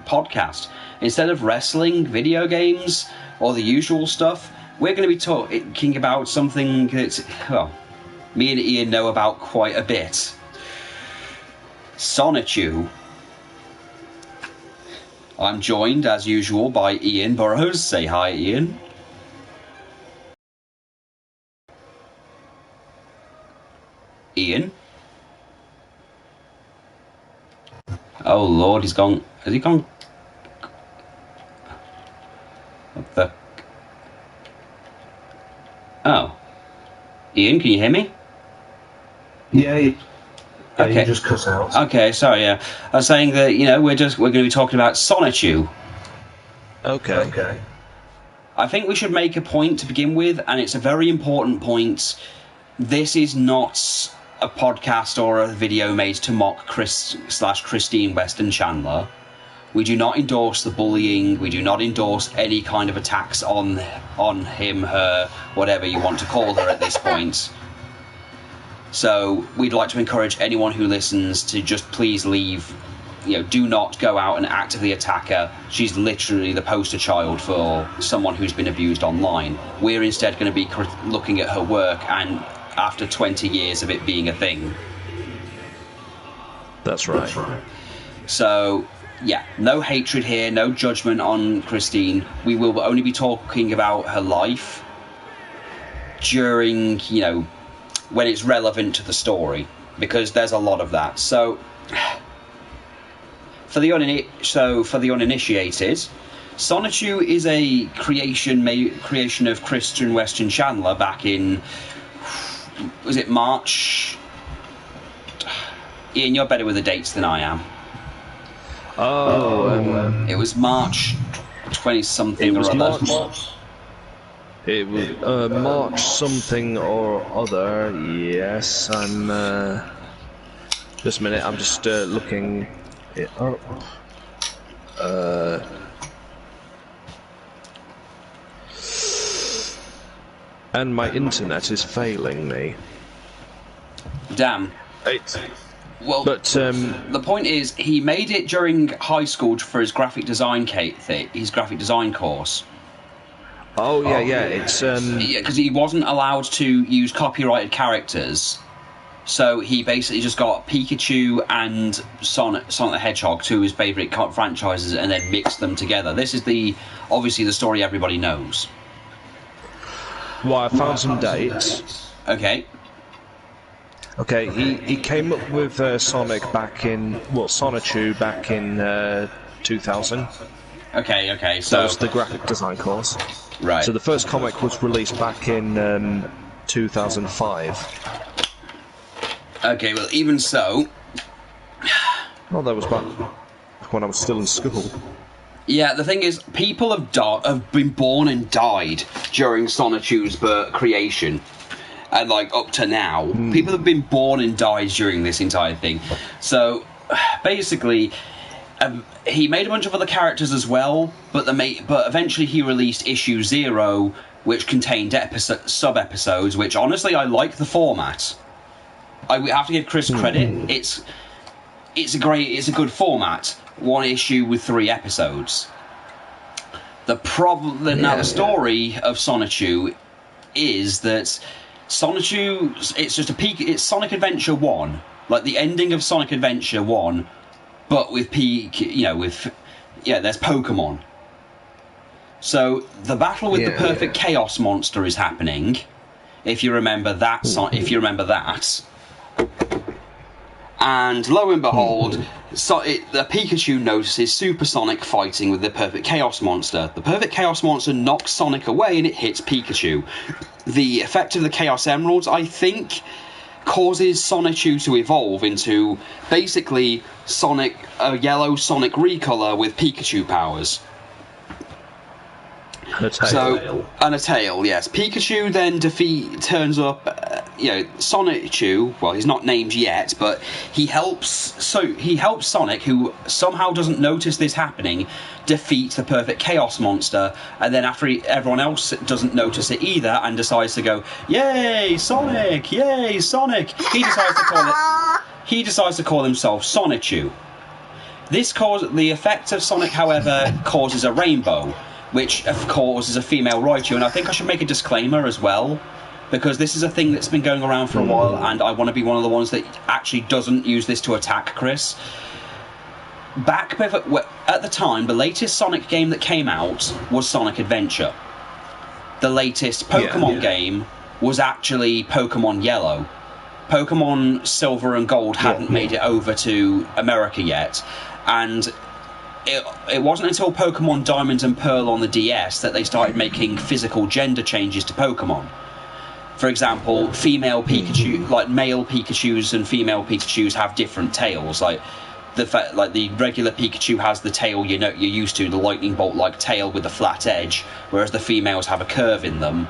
podcast. Instead of wrestling, video games, or the usual stuff, we're going to be talking about something that, well, me and Ian know about quite a bit. Sonichu. I'm joined, as usual, by Ian Burrows. Say hi, Ian. Ian? Oh, Lord, he's gone... Has he gone... What the... Oh. Ian, can you hear me? Yeah, okay. You just cut out. Okay, sorry, yeah. I was saying that, we're going to be talking about Sonichu. Okay. I think we should make a point to begin with, and it's a very important point. This is not a podcast or a video made to mock Christine Weston Chandler. We do not endorse the bullying. We do not endorse any kind of attacks on him, her, whatever you want to call her at this point. So we'd like to encourage anyone who listens to just please leave. Do not go out and actively attack her. She's literally the poster child for someone who's been abused online. We're instead going to be looking at her work, and after 20 years of it being a thing. That's right. So, yeah, no hatred here, no judgment on Christine. We will only be talking about her life during, when it's relevant to the story, because there's a lot of that. So, for the uninitiated, Sonichu is a creation of Christian Weston Chandler back in, was it March? Ian, you're better with the dates than I am. It was March 20-something or other. It was March something or other. Yes, I'm. Just a minute. I'm just looking it up. And my internet is failing me. Damn. Well, but the point is, he made it during high school for his graphic design course. Oh yeah. It's because he wasn't allowed to use copyrighted characters, so he basically just got Pikachu and Sonic the Hedgehog, two of his favourite franchises, and then mixed them together. This is obviously the story everybody knows. Well, I found some dates. Okay, he came up with Sonichu back in 2000. Okay, so... That was the graphic design course. Right. So the first comic was released back in 2005. Okay, well, even so... Well, that was back when I was still in school. Yeah, the thing is, people have been born and died during Sonichu's creation. And, up to now, people have been born and died during this entire thing. So, basically, he made a bunch of other characters as well, but eventually he released issue 0, which contained sub-episodes, which, honestly, I like the format. I have to give Chris credit. It's a good format. One issue with 3 episodes. The story of Sonichu is that Sonichu, it's Sonic Adventure 1, like the ending of Sonic Adventure 1, but with there's Pokemon. So the battle with the perfect chaos monster is happening, if you remember that. And lo and behold, the Pikachu notices Super Sonic fighting with the perfect chaos monster. The perfect chaos monster knocks Sonic away and it hits Pikachu. The effect of the Chaos Emeralds, I think, causes Sonichu to evolve into basically a yellow Sonic recolor with Pikachu powers. And a tail, yes. Pikachu then turns up, Sonichu, well, he's not named yet, but he helps Sonic, who somehow doesn't notice this happening, defeat the perfect chaos monster, and then after everyone else doesn't notice it either and decides to go, yay, Sonic, he decides to call himself Sonichu. The effect of Sonic, however, causes a rainbow, which of course is a female Raichu, and I think I should make a disclaimer as well, because this is a thing that's been going around for a while, and I want to be one of the ones that actually doesn't use this to attack Chris. At the time, the latest Sonic game that came out was Sonic Adventure. The latest Pokemon game was actually Pokemon Yellow. Pokemon Silver and Gold hadn't made it over to America yet, and it wasn't until Pokemon Diamond and Pearl on the DS that they started making physical gender changes to Pokemon. For example, female Pikachu, like male Pikachus and female Pikachus have different tails. Like the regular Pikachu has the tail you're used to, the lightning bolt-like tail with the flat edge, whereas the females have a curve in them.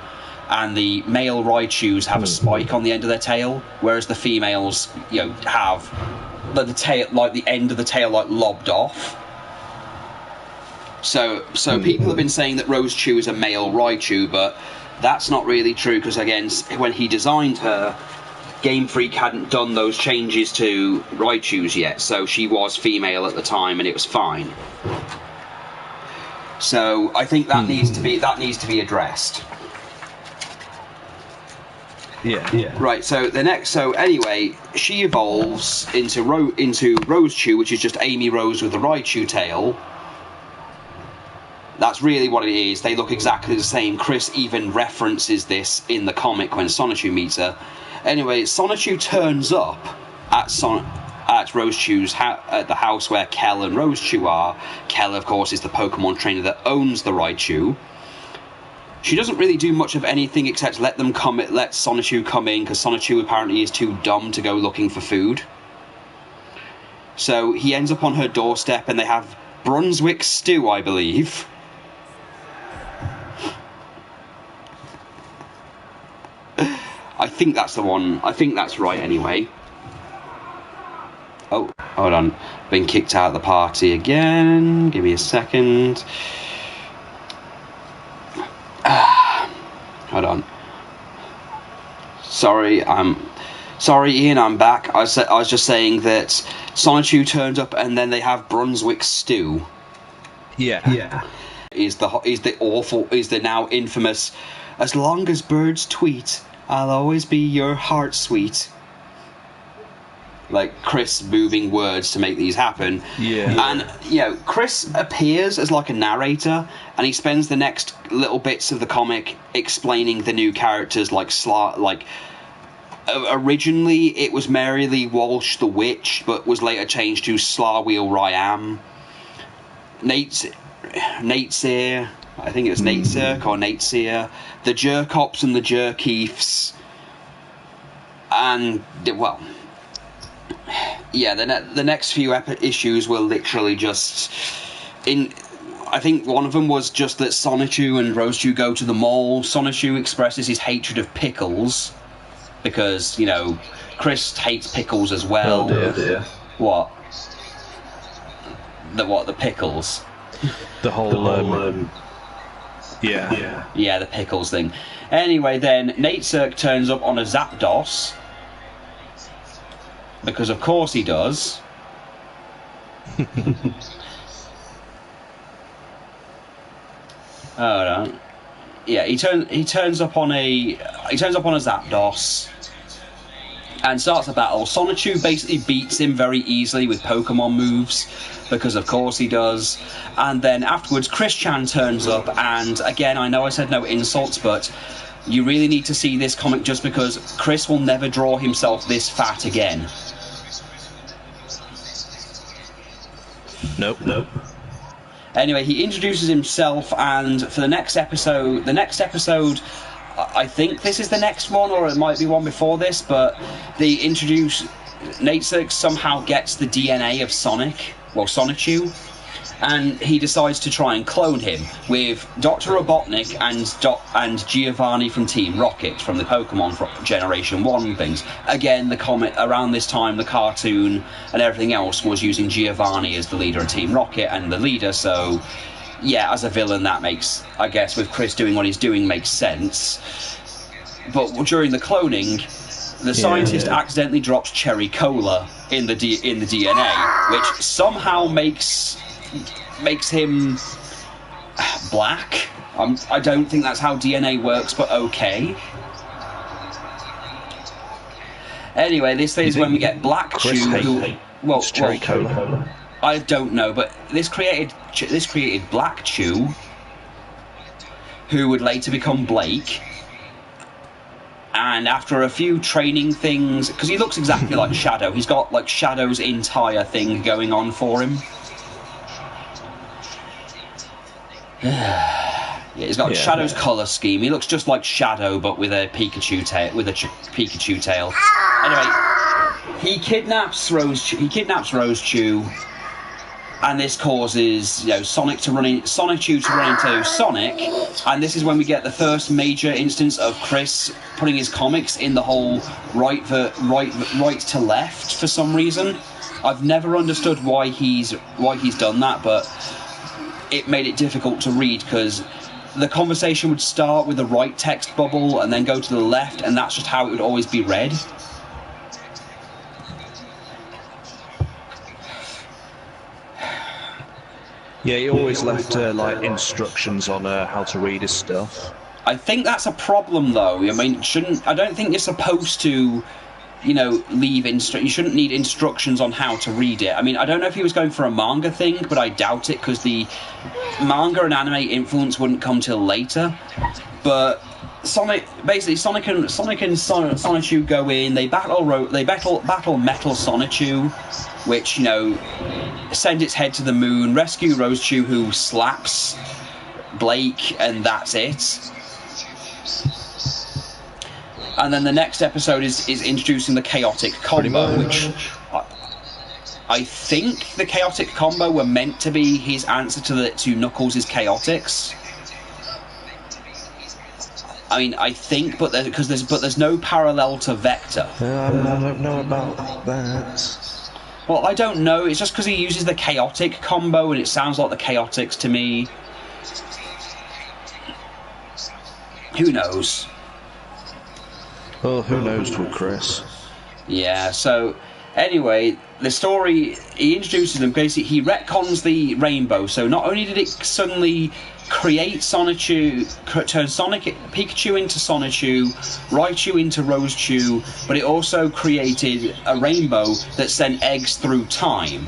And the male Raichus have a spike on the end of their tail, whereas the females, have the tail, like the end of the tail, like lobbed off. So people have been saying that Rosechou is a male Raichu, but that's not really true, because again, when he designed her, Game Freak hadn't done those changes to Raichus yet, so she was female at the time, and it was fine. So I think that needs to be addressed. Yeah. Right. So anyway, she evolves into Rosechou, which is just Amy Rose with the Raichu tail. That's really what it is. They look exactly the same. Chris even references this in the comic when Sonichu meets her. Anyway, Sonichu turns up at Rosechou's at the house where Kel and Rosechou are. Kel, of course, is the Pokemon trainer that owns the Raichu. She doesn't really do much of anything except let Sonichu come in, because Sonichu apparently is too dumb to go looking for food. So he ends up on her doorstep, and they have Brunswick stew, I believe. I think that's the one. I think that's right anyway. Oh, hold on. Been kicked out of the party again. Give me a second. Hold on. Sorry, Ian, I'm back. I was just saying that Sonichu turned up, and then they have Brunswick stew. Yeah. Is the now infamous, as long as birds tweet, I'll always be your heart sweet. Like Chris moving words to make these happen. Yeah. And Chris appears as like a narrator, and he spends the next little bits of the comic explaining the new characters, originally it was Mary Lee Walsh the Witch, but was later changed to Slawheel Ryam. Nateseer, I think it was Nateseer or Nateseer, the Jerkops and the Jerkeefs, and the next few issues were literally just I think one of them was just that Sonichu and Rosechou go to the mall. Sonichu expresses his hatred of pickles because Chris hates pickles as well. Oh dear. What? The pickles? The whole yeah, the pickles thing. Anyway, then Nateseer turns up on a Zapdos, because of course he does. Hold on. Yeah, he turns up on a Zapdos and starts a battle. Sonichu basically beats him very easily with Pokemon moves, because of course he does. And then afterwards, Chris-chan turns up, and again, I know I said no insults, but you really need to see this comic just because Chris will never draw himself this fat again. Nope. Anyway, he introduces himself, and for the next episode, I think this is the next one, or it might be one before this, but they introduce Nateseer somehow gets the DNA of Sonichu, and he decides to try and clone him with Dr. Robotnik and Giovanni from Team Rocket from the Pokemon Generation 1 things. Again, the comic around this time, the cartoon and everything else was using Giovanni as the leader of Team Rocket and the leader, so yeah, as a villain that makes, I guess, with Chris doing what he's doing, makes sense. But during the cloning, the scientist accidentally drops Cherry Cola, in the DNA, which somehow makes him black. I don't think that's how DNA works, but okay. Anyway, this is when we get Black Chew. Well, I don't know, but this created Black Chew, who would later become Blake. And after a few training things, because he looks exactly like Shadow, he's got like Shadow's entire thing going on for him. Yeah, he's got Shadow's colour scheme. He looks just like Shadow, but with a Pikachu tail. Anyway, he kidnaps Rose-Chew, and this causes Sonichu to run into Sonic, and this is when we get the first major instance of Chris putting his comics in the whole right to left for some reason. I've never understood why he's done that, but it made it difficult to read because the conversation would start with the right text bubble and then go to the left, and that's just how it would always be read. Yeah, he always left like instructions on how to read his stuff. I think that's a problem, though. I mean, I don't think you're supposed to, leave you shouldn't need instructions on how to read it. I mean, I don't know if he was going for a manga thing, but I doubt it because the manga and anime influence wouldn't come till later. But Sonic and Sonichu go in. They battle Metal Sonichu, which send its head to the moon, rescue Rose-Chew, who slaps Blake, and that's it. And then the next episode is introducing the Chaotic Combo, which I think the Chaotic Combo were meant to be his answer to Knuckles' Chaotix. I mean, I think, but there's no parallel to Vector. I don't know about that. Well, I don't know. It's just because he uses the Chaotic Combo, and it sounds like the Chaotix to me. Who knows? Well, who knows with Chris? Yeah, so anyway, the story, he introduces them, basically he retcons the rainbow, so not only did it suddenly create Sonichu, turn Pikachu into Sonichu, Raichu into Rose-Chew, but it also created a rainbow that sent eggs through time.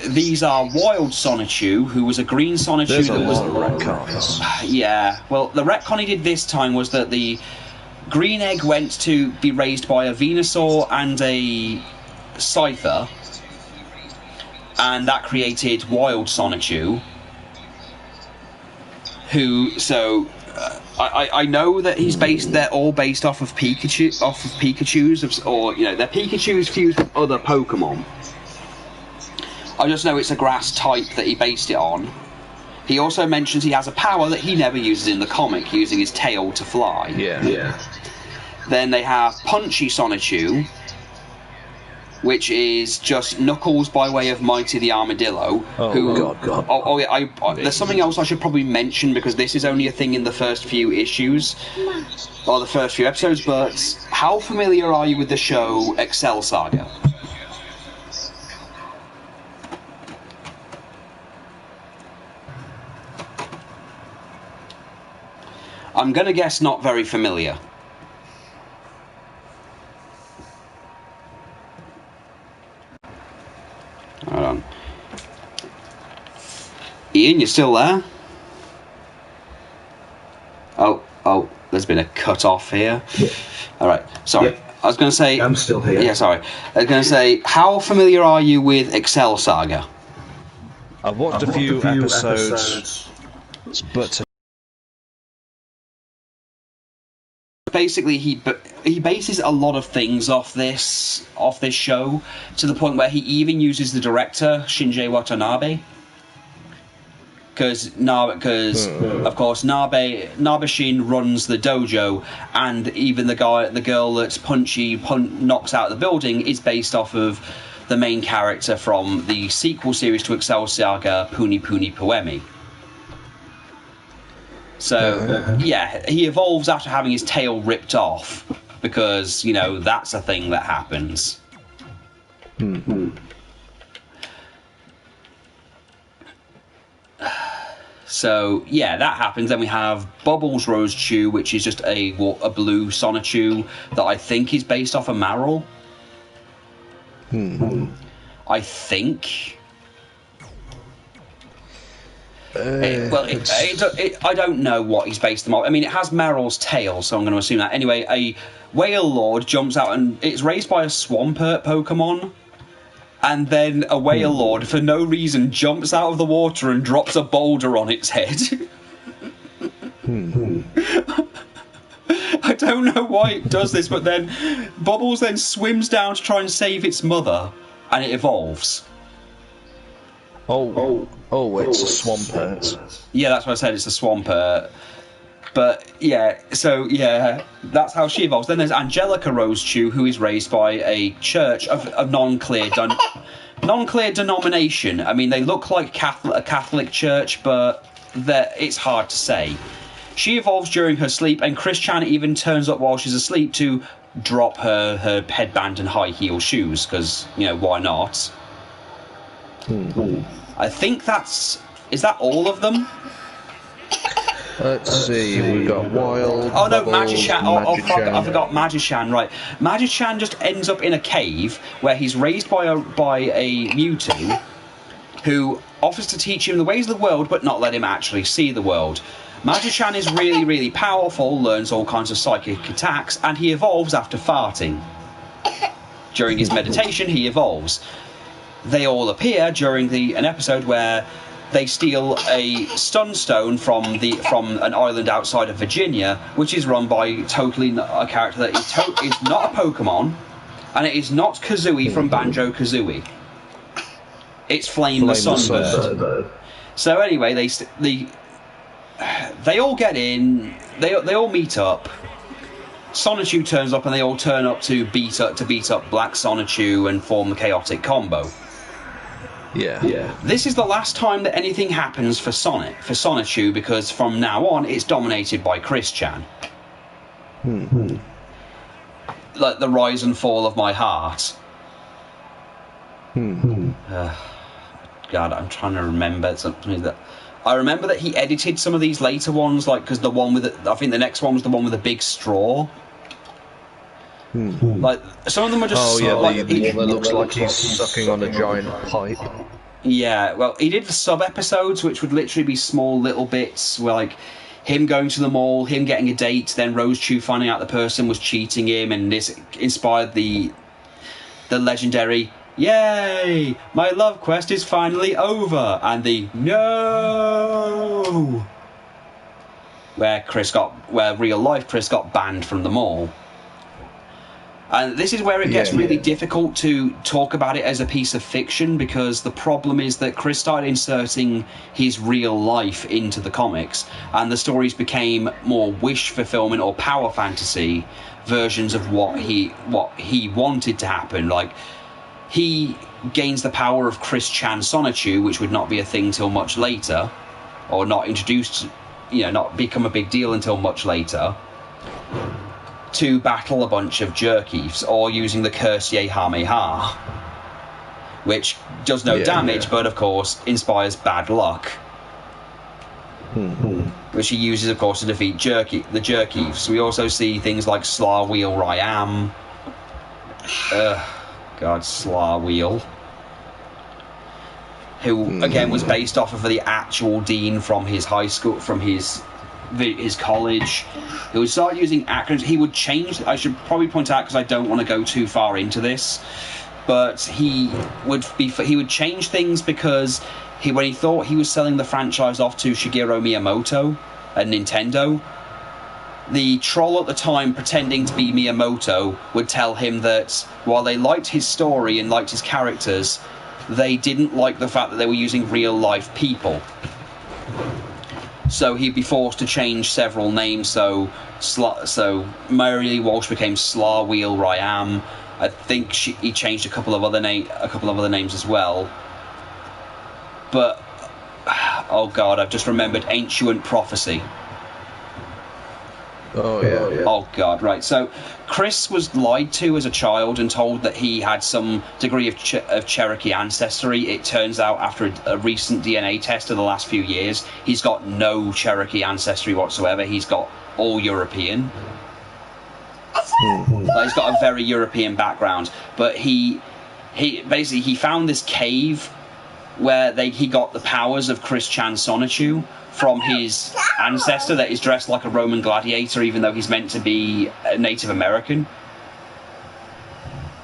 These are Wild Sonichu, who was a green Sonichu. There's a lot of retcons. Yeah, well, the retcon he did this time was that the green egg went to be raised by a Venusaur and a Scyther, and that created Wild Sonichu. I know that they're all based off of Pikachu's, they're Pikachu's fused with other Pokemon. I just know it's a grass type that he based it on. He also mentions he has a power that he never uses in the comic, using his tail to fly. Yeah. Then they have Punchy Sonichu, which is just Knuckles by way of Mighty the Armadillo. God. There's something else I should probably mention, because this is only a thing in the first few issues, or the first few episodes, but how familiar are you with the show Excel Saga? I'm gonna guess not very familiar. Hold on. Ian, you're still there? Oh, there's been a cut off here. Yeah. Alright, sorry. Yeah. I was going to say... I'm still here. Yeah, sorry. I was going to say, how familiar are you with Excel Saga? I've watched a few episodes, but... Basically, he bases a lot of things off this show, to the point where he even uses the director Shinji Watanabe, because of course Nabeshin runs the dojo, and even the girl that's Punchy knocks out of the building is based off of the main character from the sequel series to Excel Saga, Puni Puni Poemi. So, yeah, he evolves after having his tail ripped off. because, that's a thing that happens. So, yeah, that happens. Then we have Bubbles Rose Chew, which is just a blue Sonichu that I think is based off a Marill. I think. I don't know what he's based them on. I mean, it has Meryl's tail, so I'm going to assume that. Anyway, a Whale Lord jumps out, and it's raised by a Swampert Pokemon. And then a Whale Lord, for no reason, jumps out of the water and drops a boulder on its head. I don't know why it does this, but then Bubbles then swims down to try and save its mother, and it evolves. Oh, it's a Swampert. Yeah, that's what I said, it's a Swampert. But, yeah, so, yeah, that's how she evolves. Then there's Angelica Rosechew, who is raised by a church of non-clear denomination. I mean, they look like a Catholic church, but it's hard to say. She evolves during her sleep, and Chris Chan even turns up while she's asleep to drop her headband and high heel shoes, because, why not? I think is that all of them? Let's see, we've got Wild. Oh no, Magichan. I forgot Magichan. Right, Magichan just ends up in a cave where he's raised by a Mewtwo, who offers to teach him the ways of the world, but not let him actually see the world. Magichan is really, really powerful, learns all kinds of psychic attacks, and he evolves after farting. During his meditation, he evolves. They all appear during an episode where they steal a Stunstone from an island outside of Virginia, which is run by a character that is not a Pokemon, and it is not Kazooie from Banjo-Kazooie. It's Flame the Sunbird. So anyway, they all get in, they all meet up. Sonichu turns up, and they all turn up to beat up Black Sonichu and form the chaotic combo. Yeah. This is the last time that anything happens for Sonichu, because from now on it's dominated by Chris Chan. Like the rise and fall of my heart. God, I'm trying to remember something that. I remember that he edited some of these later ones, because the one I think the next one was the one with the big straw. Like some of them are just. The one that looks like he's sucking on a giant pipe. Yeah, well, he did the sub episodes, which would literally be small little bits, where like him going to the mall, him getting a date, then Rosechew finding out the person was cheating him, and this inspired the legendary "Yay! My love quest is finally over," and the "No," where real life Chris got banned from the mall. And this is where it gets really difficult to talk about it as a piece of fiction, because the problem is that Chris started inserting his real life into the comics, and the stories became more wish fulfillment or power fantasy versions of what he wanted to happen. Like, he gains the power of Chris Chan Sonichu, which would not be a thing till much later, or not introduced, not become a big deal until much later, to battle a bunch of Jerkies, or using the Curse-Ye-Ha-Me-Ha, which does no damage, but of course inspires bad luck. Which he uses, of course, to defeat the Jerkies. We also see things like Slawwheel Ryam. Slawwheel. Who, again, was based off of the actual dean from his high school, from his college. He would start using acronyms. He would change. I should probably point out, because I don't want to go too far into this, but he would change things because when he thought he was selling the franchise off to Shigeru Miyamoto at Nintendo, the troll at the time, pretending to be Miyamoto, would tell him that while they liked his story and liked his characters, they didn't like the fact that they were using real life people. So he'd be forced to change several names. So Mary Walsh became Slawwheel Ryam. I think he changed a couple of other names as well. But oh god, I've just remembered Ancient Prophecy. Oh, yeah. Oh, God, right. So, Chris was lied to as a child and told that he had some degree of Cherokee ancestry. It turns out, after a recent DNA test of the last few years, he's got no Cherokee ancestry whatsoever. He's got all European. Like, he's got a very European background. But he found this cave where he got the powers of Chris Chan Sonichu from his ancestor that is dressed like a Roman gladiator, even though he's meant to be a Native American.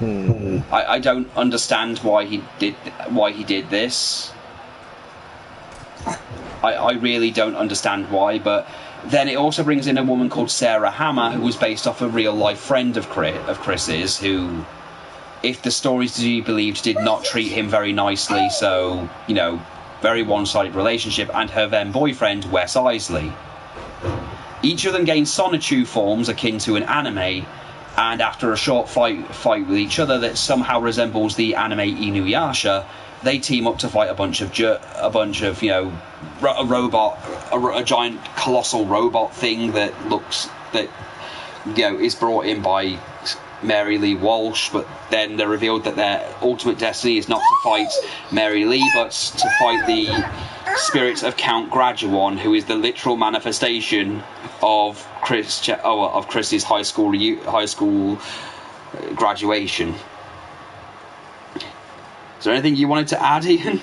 I don't understand why he did this. I really don't understand why, but then it also brings in a woman called Sarah Hammer, who was based off a real-life friend of Chris's, who, if the stories to be believed, did not treat him very nicely, so, very one-sided relationship, and her then boyfriend, Wes Isley. Each of them gain Sonichu forms akin to an anime, and after a short fight with each other that somehow resembles the anime Inuyasha, they team up to fight a giant colossal robot thing that is brought in by Mary Lee Walsh, but then they're revealed that their ultimate destiny is not to fight Mary Lee, but to fight the spirits of Count Graduon, who is the literal manifestation of Chris's high school graduation. Is there anything you wanted to add, Ian?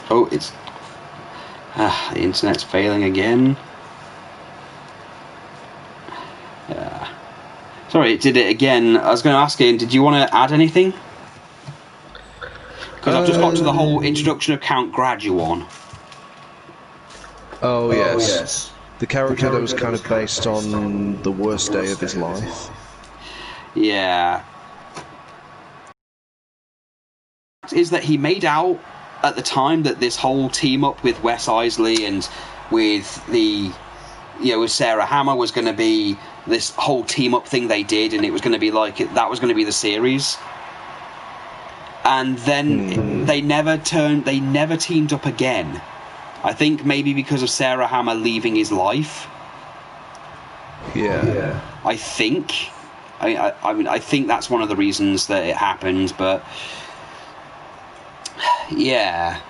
Oh, the internet's failing again. Yeah. Sorry, it did it again. I was going to ask Ian, did you want to add anything? Because I've just got to the whole introduction of Count Graduon. Oh, yes. The character that was kind of based on the worst day of his life. Yeah. Is that he made out at the time that this whole team up with Wes Isley and with with Sarah Hammer was going to be this whole team up thing they did, and it was going to be that was going to be the series. And then they never teamed up again. I think maybe because of Sarah Hammer leaving his life. Yeah. I think. I think that's one of the reasons that it happened, but yeah.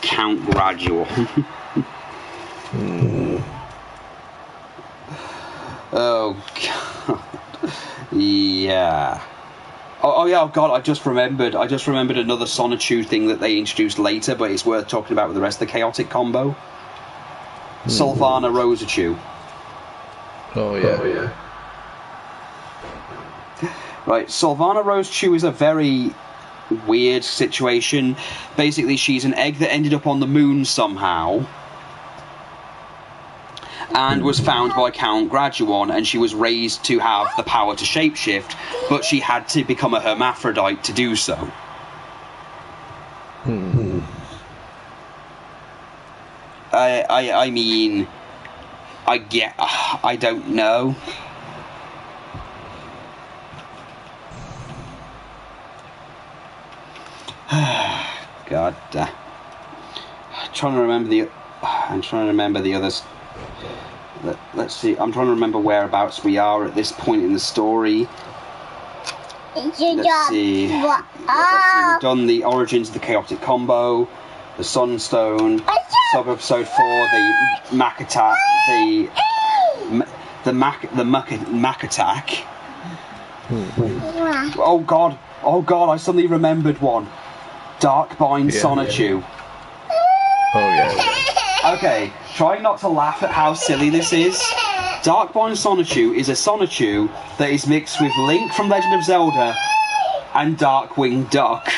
Count Gradual. Oh God. Yeah. Oh yeah, God, I just remembered another Sonichu thing that they introduced later, but it's worth talking about with the rest of the chaotic combo. Sylvana Rosachu. Oh yeah. Right, Sylvana Rosachu is a very weird situation. Basically, she's an egg that ended up on the moon somehow and was found by Count Graduon, and she was raised to have the power to shapeshift, but she had to become a hermaphrodite to do so. I mean, I don't know. God, I'm trying to remember the others. Let's see. I'm trying to remember whereabouts we are at this point in the story. Let's see. We've done the origins of the chaotic combo, the Sunstone, sub-episode 4, the Mac attack, the Mac attack. Oh God! I suddenly remembered one. Darkbind Sonichu. Oh yeah. Okay, try not to laugh at how silly this is. Darkbind Sonichu is a Sonichu that is mixed with Link from Legend of Zelda and Darkwing Duck.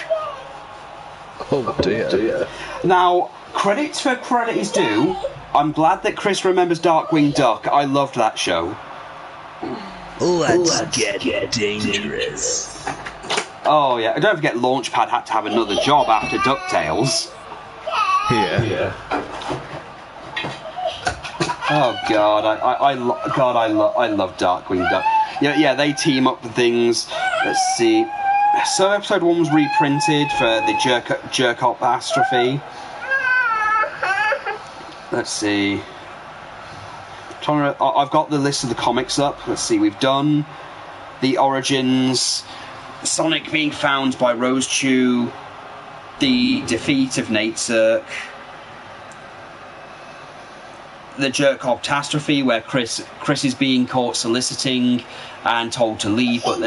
Oh dear. Now, credit where credit is due. I'm glad that Chris remembers Darkwing Duck. I loved that show. Let's get dangerous. Oh yeah, don't forget Launchpad had to have another job after DuckTales. Yeah. Oh God, I love Darkwing Duck. Yeah, they team up with things. Let's see. So episode 1 was reprinted for the Jerk-Op Astrophe. Let's see. I've got the list of the comics up. Let's see. We've done the origins, Sonic being found by Rose Chew, the defeat of Natesurk, the Jerk-Op Catastrophe, where Chris is being caught soliciting and told to leave, but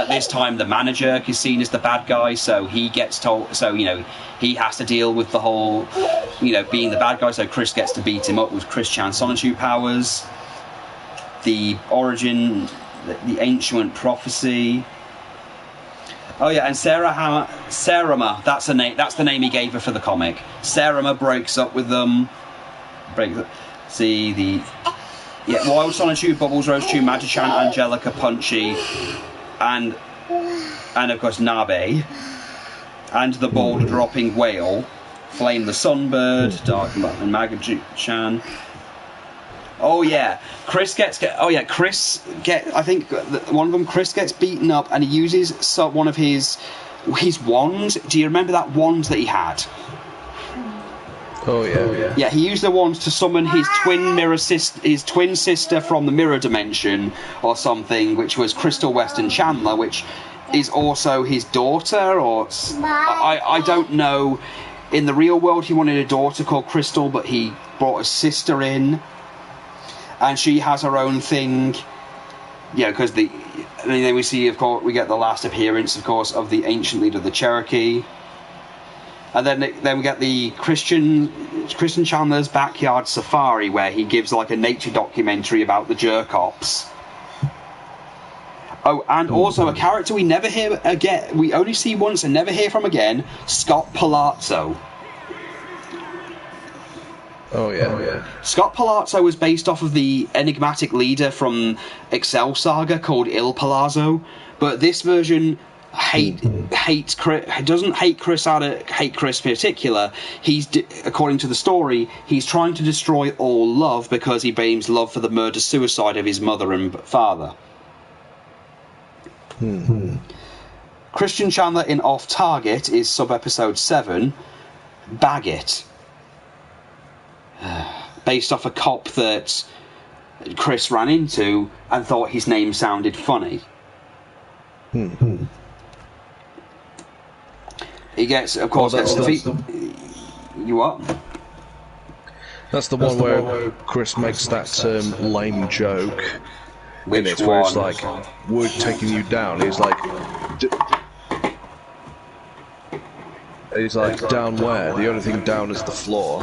this time the manager is seen as the bad guy, so he gets told. So he has to deal with the whole, being the bad guy. So Chris gets to beat him up with Chris Chan Sonichu powers. The origin, the ancient prophecy. Oh yeah, and Sarama. That's the name. That's the name he gave her for the comic. Sarama breaks up with them. See the. Yeah, Wild Sonichu, Bubbles, Rose Chew, Magichan, Angelica, Punchy, and of course Nabe, and the boulder-dropping whale, Flame the Sunbird, Dark and Magichan. Oh yeah, Chris gets. I think one of them. Chris gets beaten up, and he uses one of his wand. Do you remember that wand that he had? Oh yeah. Yeah, he used the wand to summon his twin sister from the mirror dimension or something, which was Crystal Western Chandler, which is also his daughter, or I don't know. In the real world, he wanted a daughter called Crystal, but he brought a sister in, and she has her own thing. Yeah, because then we see, of course, we get the last appearance, of course, of the ancient leader of the Cherokee. And then we get the Christian Chandler's Backyard Safari, where he gives like a nature documentary about the Jerk-Ops. Oh, and also a character we never hear again. We only see once and never hear from again. Scott Palazzo. Oh yeah. Scott Palazzo was based off of the enigmatic leader from Excel Saga called Il Palazzo, but this version hates Chris. Doesn't hate Chris out of hate Chris in particular. According to the story, he's trying to destroy all love because he blames love for the murder-suicide of his mother and father. Christian Chandler in Off Target is sub-episode 7, Baggett. Based off a cop that Chris ran into and thought his name sounded funny. He gets, of course, You what? That's the one where Chris makes that lame joke. Which in it, one? where it's like, we're taking you down. He's like, down where? The only thing down is the floor.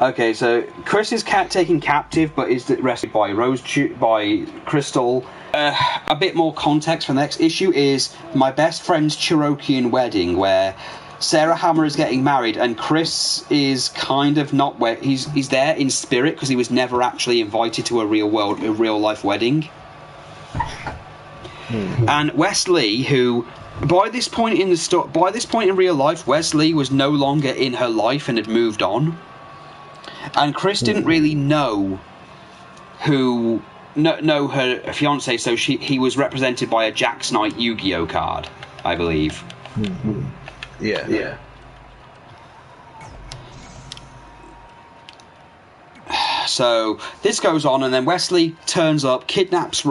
Okay, so Chris is taken captive, but is rescued by Crystal. A bit more context for the next issue is My Best Friend's Cherokean Wedding, where Sarah Hammer is getting married, and Chris is kind of not where he's there in spirit because he was never actually invited to a real life wedding. And Wesley, who by this point in real life, Wesley was no longer in her life and had moved on, and Chris didn't really know her fiance, so he was represented by a Jack's Knight Yu-Gi-Oh card, I believe. Yeah. So this goes on, and then Wesley turns up, kidnaps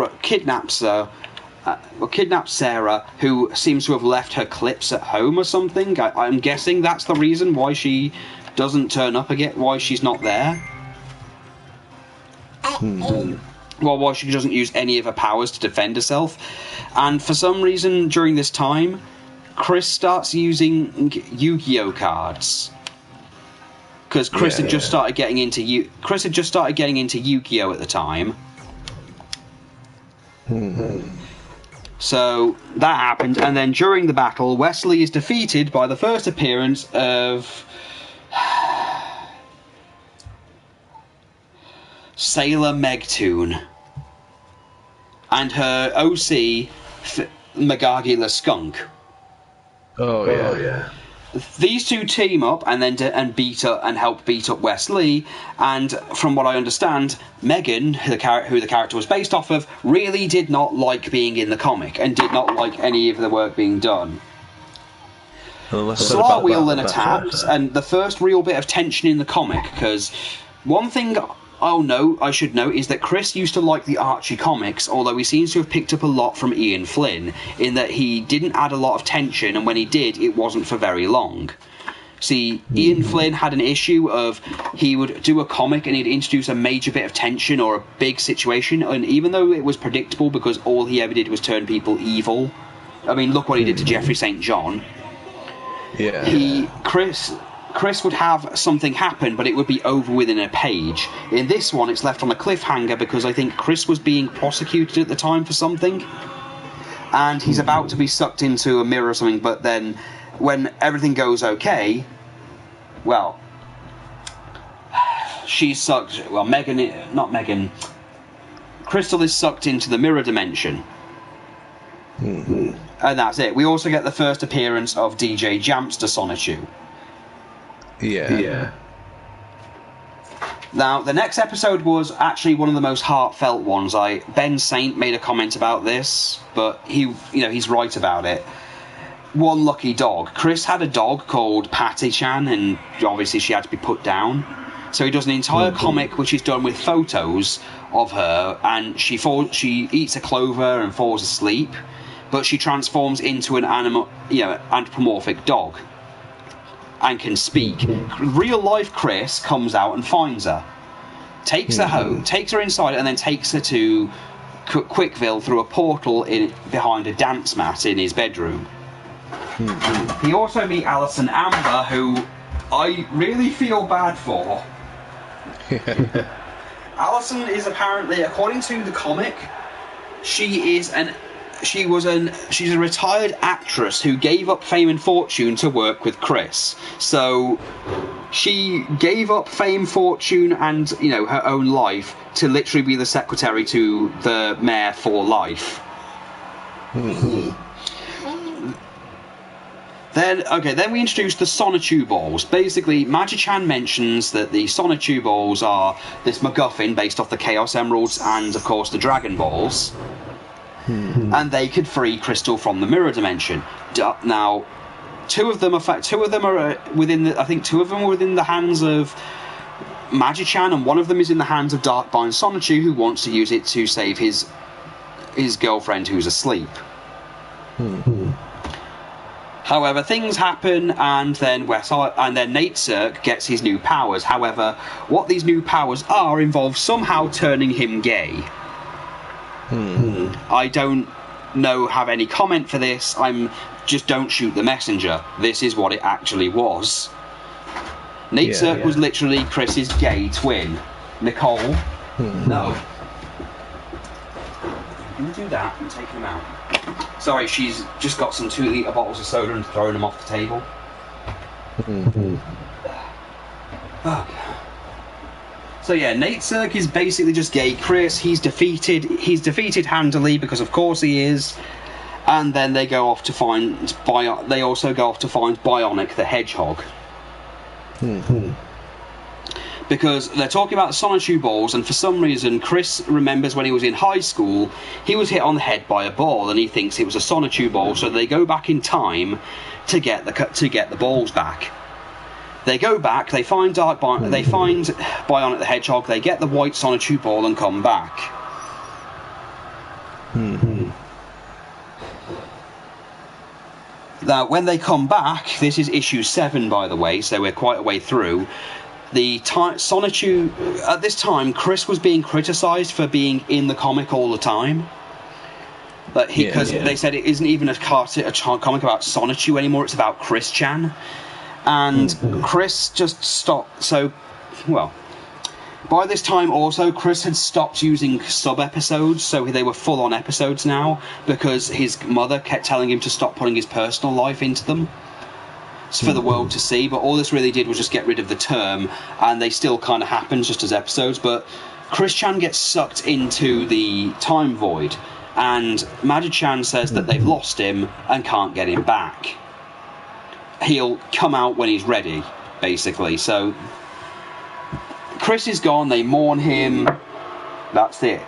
Sarah, who seems to have left her clips at home or something. I'm guessing that's the reason why she doesn't turn up again, why she's not there. Well, why she doesn't use any of her powers to defend herself. And for some reason, during this time, Chris starts using Yu-Gi-Oh cards. Because Chris had just started getting into Yu-Gi-Oh at the time. So that happened, and then during the battle, Wesley is defeated by the first appearance of Sailor Megtoon and her OC Magagula Skunk. Oh yeah. these two team up and then help beat up Wesley. And from what I understand, Megan, who the character was based off of, really did not like being in the comic and did not like any of the work being done. Slotwheel then attacks, and the first real bit of tension in the comic, because one thing I should note is that Chris used to like the Archie comics, although he seems to have picked up a lot from Ian Flynn, in that he didn't add a lot of tension, and when he did, it wasn't for very long. See, Ian Flynn had an issue of he would do a comic and he'd introduce a major bit of tension or a big situation, and even though it was predictable because all he ever did was turn people evil, I mean, look what he did to Jeffrey St. John. Yeah. Chris would have something happen, but it would be over within a page. In this one, it's left on a cliffhanger because I think Chris was being prosecuted at the time for something, and he's about to be sucked into a mirror or something, but then when everything goes okay, well, she's sucked... Well, Crystal is sucked into the mirror dimension. And that's it. We also get the first appearance of DJ Jamster Sonichu. Yeah. Now, the next episode was actually one of the most heartfelt ones. Ben Saint made a comment about this, but he's right about it. One lucky dog. Chris had a dog called Patty Chan, and obviously she had to be put down. So he does an entire comic which is done with photos of her, and she eats a clover and falls asleep, but she transforms into an anthropomorphic dog and can speak. Real life Chris comes out and finds her, takes her home, takes her inside, and then takes her to Quickville through a portal behind a dance mat in his bedroom. He also meets Alison Amber, who I really feel bad for. Alison is apparently, according to the comic, she's a retired actress who gave up fame and fortune to work with Chris. So she gave up fame, fortune, and her own life to literally be the secretary to the mayor for life. Then we introduce the Sonichu balls. Basically, Magi-chan mentions that the Sonichu balls are this MacGuffin based off the Chaos Emeralds and, of course, the Dragon Balls. And they could free Crystal from the mirror dimension. Now, two of them are within the hands of Magi-chan, and one of them is in the hands of Darkbind Sonichu, who wants to use it to save his girlfriend who's asleep. However, things happen, and then Nate Cirque gets his new powers. However, what these new powers involve somehow turning him gay. I don't have any comment for this. Don't shoot the messenger. This is what it actually was. Nate Cirque was literally Chris's gay twin. Nicole, no. Can you do that and take him out? Sorry, she's just got some 2-litre bottles of soda and thrown them off the table. Okay. So yeah, Nate Cirque is basically just gay Chris. He's defeated handily because of course he is. And then they go off to find Bionic the Hedgehog. Because they're talking about the Sonichu balls, and for some reason Chris remembers when he was in high school he was hit on the head by a ball, and he thinks it was a Sonichu ball. So they go back in time to get the balls back. They go back, they find Bionic the Hedgehog, they get the white Sonichu ball and come back. Now, when they come back, this is issue 7, by the way, so we're quite a way through. Sonichu, at this time, Chris was being criticised for being in the comic all the time. Because they said it isn't even a comic about Sonichu anymore, it's about Chris Chan. And Chris just stopped. So, well, by this time also, Chris had stopped using sub-episodes, so they were full-on episodes now, because his mother kept telling him to stop putting his personal life into them for the world to see. But all this really did was just get rid of the term, and they still kind of happen just as episodes. But Chris Chan gets sucked into the time void, and Magi-chan says that they've lost him and can't get him back. he'll come out when he's ready, basically. So Chris is gone, they mourn him, that's it.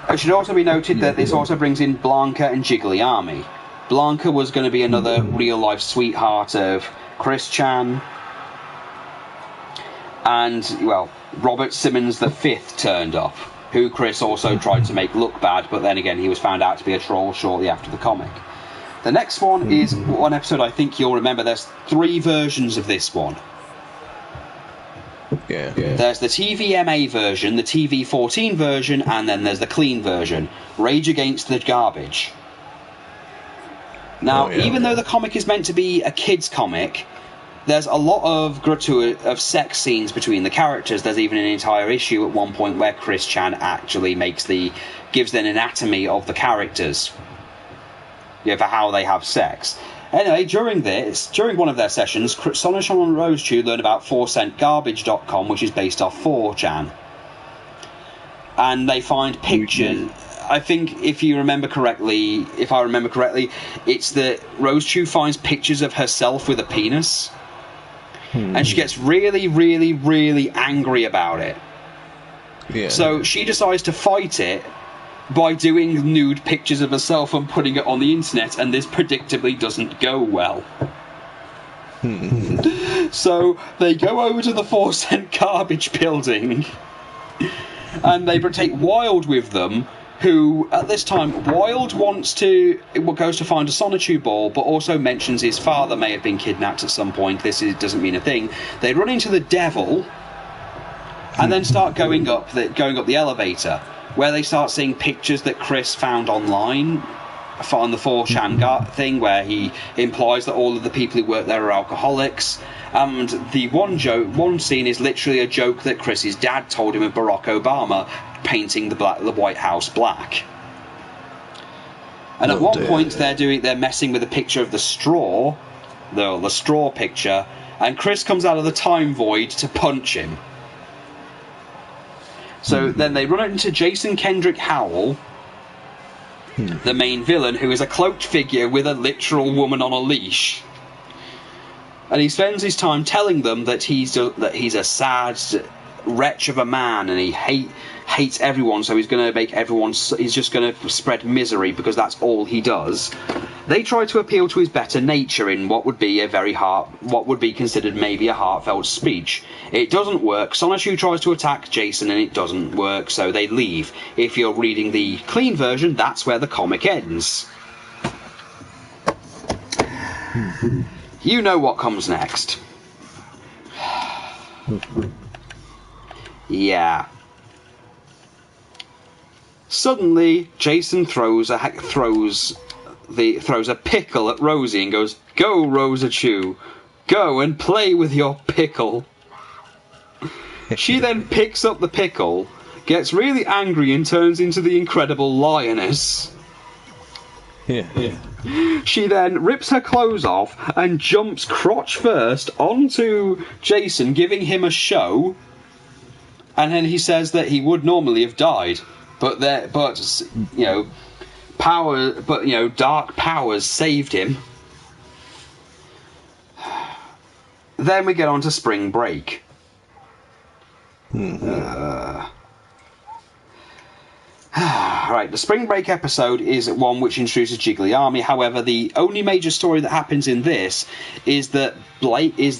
It should also be noted that this also brings in Blanca and Jigglyarmy. Blanca was going to be another real-life sweetheart of Chris Chan. And, well, Robert Simmons V turned up, who Chris also tried to make look bad, but then again he was found out to be a troll shortly after the comic. The next one is one episode I think you'll remember. There's 3 versions of this one. Yeah. There's the TVMA version, the TV14 version, and then there's the clean version. Rage Against the Garbage. Now, even though the comic is meant to be a kid's comic, there's a lot of sex scenes between the characters. There's even an entire issue at one point where Chris Chan actually gives an anatomy of the characters, for how they have sex. Anyway, during one of their sessions, Sonichu and Rosechew learn about 4centgarbage.com, which is based off 4chan. And they find pictures. I think if I remember correctly, it's that Rosechew finds pictures of herself with a penis. And she gets really, really, really angry about it. Yeah. So she decides to fight it by doing nude pictures of herself and putting it on the internet, and this predictably doesn't go well. So they go over to the 4cent garbage building, and they take Wild with them, who, at this time, Wild goes to find a Sonichu ball, but also mentions his father may have been kidnapped at some point. Doesn't mean a thing. They run into the devil, and then start going up the elevator, where they start seeing pictures that Chris found online on the 4chan thing, where he implies that all of the people who work there are alcoholics. And the one scene is literally a joke that Chris's dad told him of Barack Obama painting the White House black. And at one point they're messing with a picture of the straw, the straw picture, and Chris comes out of the time void to punch him. So then they run into Jason Kendrick Howell, the main villain, who is a cloaked figure with a literal woman on a leash. And he spends his time telling them that he's a sad wretch of a man, and he hates everyone, so he's just going to spread misery because that's all he does. They try to appeal to his better nature in what would be what would be considered maybe a heartfelt speech. It doesn't work. Sonichu tries to attack Jason and it doesn't work, so they leave. If you're reading the clean version, that's where the comic ends. You know what comes next. Yeah. Suddenly, Jason throws a pickle at Rosie and goes, "Go, Rosechew, go and play with your pickle." She then picks up the pickle, gets really angry, and turns into the Incredible Lioness. Yeah. She then rips her clothes off and jumps crotch first onto Jason, giving him a show. And then he says that he would normally have died, but dark powers saved him. Then we get on to spring break. Right, the spring break episode is one which introduces Jigglyarmy. However, the only major story that happens in this is that Blake's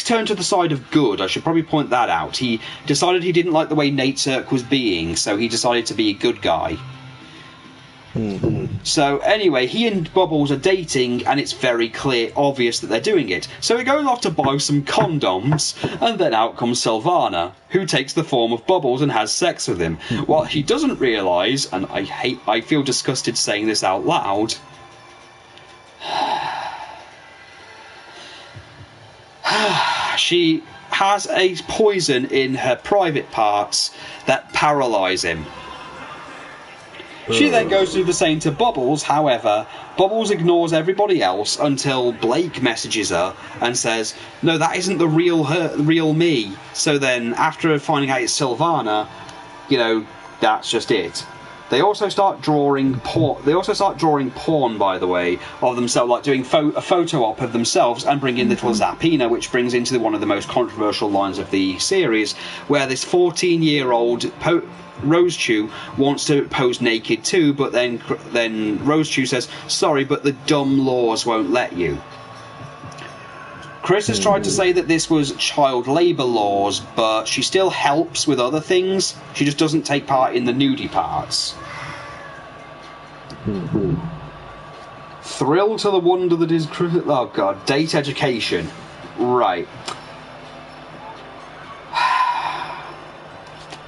turned to the side of good. I should probably point that out. He decided he didn't like the way Nate Turk was being, so he decided to be a good guy. So anyway, he and Bubbles are dating, and it's very obvious that they're doing it. So he goes off to buy some condoms, and then out comes Sylvana, who takes the form of Bubbles and has sex with him. What he doesn't realise, and I feel disgusted saying this out loud, she has a poison in her private parts that paralyse him. She then goes to do the same to Bubbles. However, Bubbles ignores everybody else until Blake messages her and says, "No, that isn't the real me." So then, after finding out it's Sylvana, that's just it. They also start drawing porn, by the way, of themselves, like doing a photo op of themselves and bring in little Zappina, which brings into one of the most controversial lines of the series, where this 14-year-old Rosechew wants to pose naked too, but then Rosechew says, "Sorry, but the dumb laws won't let you." Chris has tried to say that this was child labour laws, but she still helps with other things. She just doesn't take part in the nudie parts. Thrill to the wonder that is... Oh, God. Date education. Right.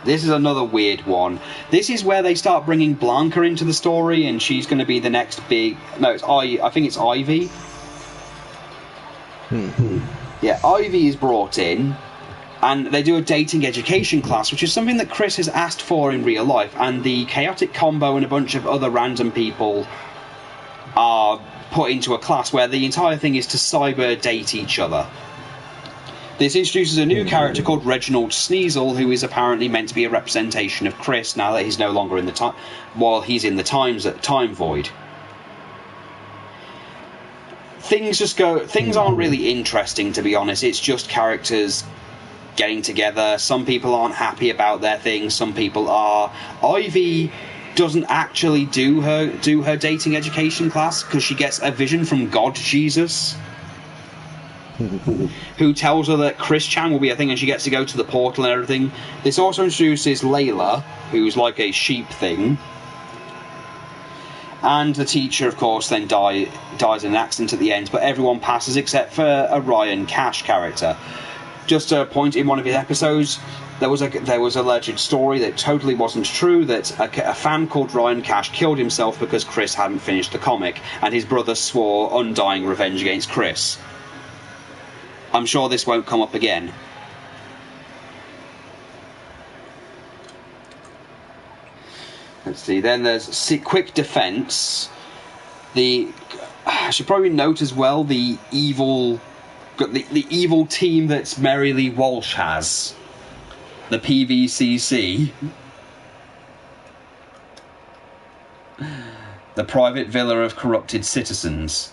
This is another weird one. This is where they start bringing Blanca into the story, and she's going to be the next big... No, I think it's Ivy. Yeah, Ivy is brought in, and they do a dating education class, which is something that Chris has asked for in real life, and the Chaotic Combo and a bunch of other random people are put into a class where the entire thing is to cyber date each other. This introduces a new character called Reginald Sneasel, who is apparently meant to be a representation of Chris now that he's no longer in the time, while he's in the time void. Things aren't really interesting, to be honest. It's just characters getting together. Some people aren't happy about their things, some people are. Ivy doesn't actually do her dating education class because she gets a vision from God Jesus, who tells her that Chris Chan will be a thing, and she gets to go to the portal and everything. This also introduces Layla, who's like a sheep thing. And the teacher, of course, then dies in an accident at the end, but everyone passes except for a Ryan Cash character. Just a point, in one of his episodes, there was a alleged story that totally wasn't true, that a fan called Ryan Cash killed himself because Chris hadn't finished the comic, and his brother swore undying revenge against Chris. I'm sure this won't come up again. Let's see, then there's Quick Defense. I should probably note as well the evil team that Mary Lee Walsh has. The PVCC. The Private Villa of Corrupted Citizens.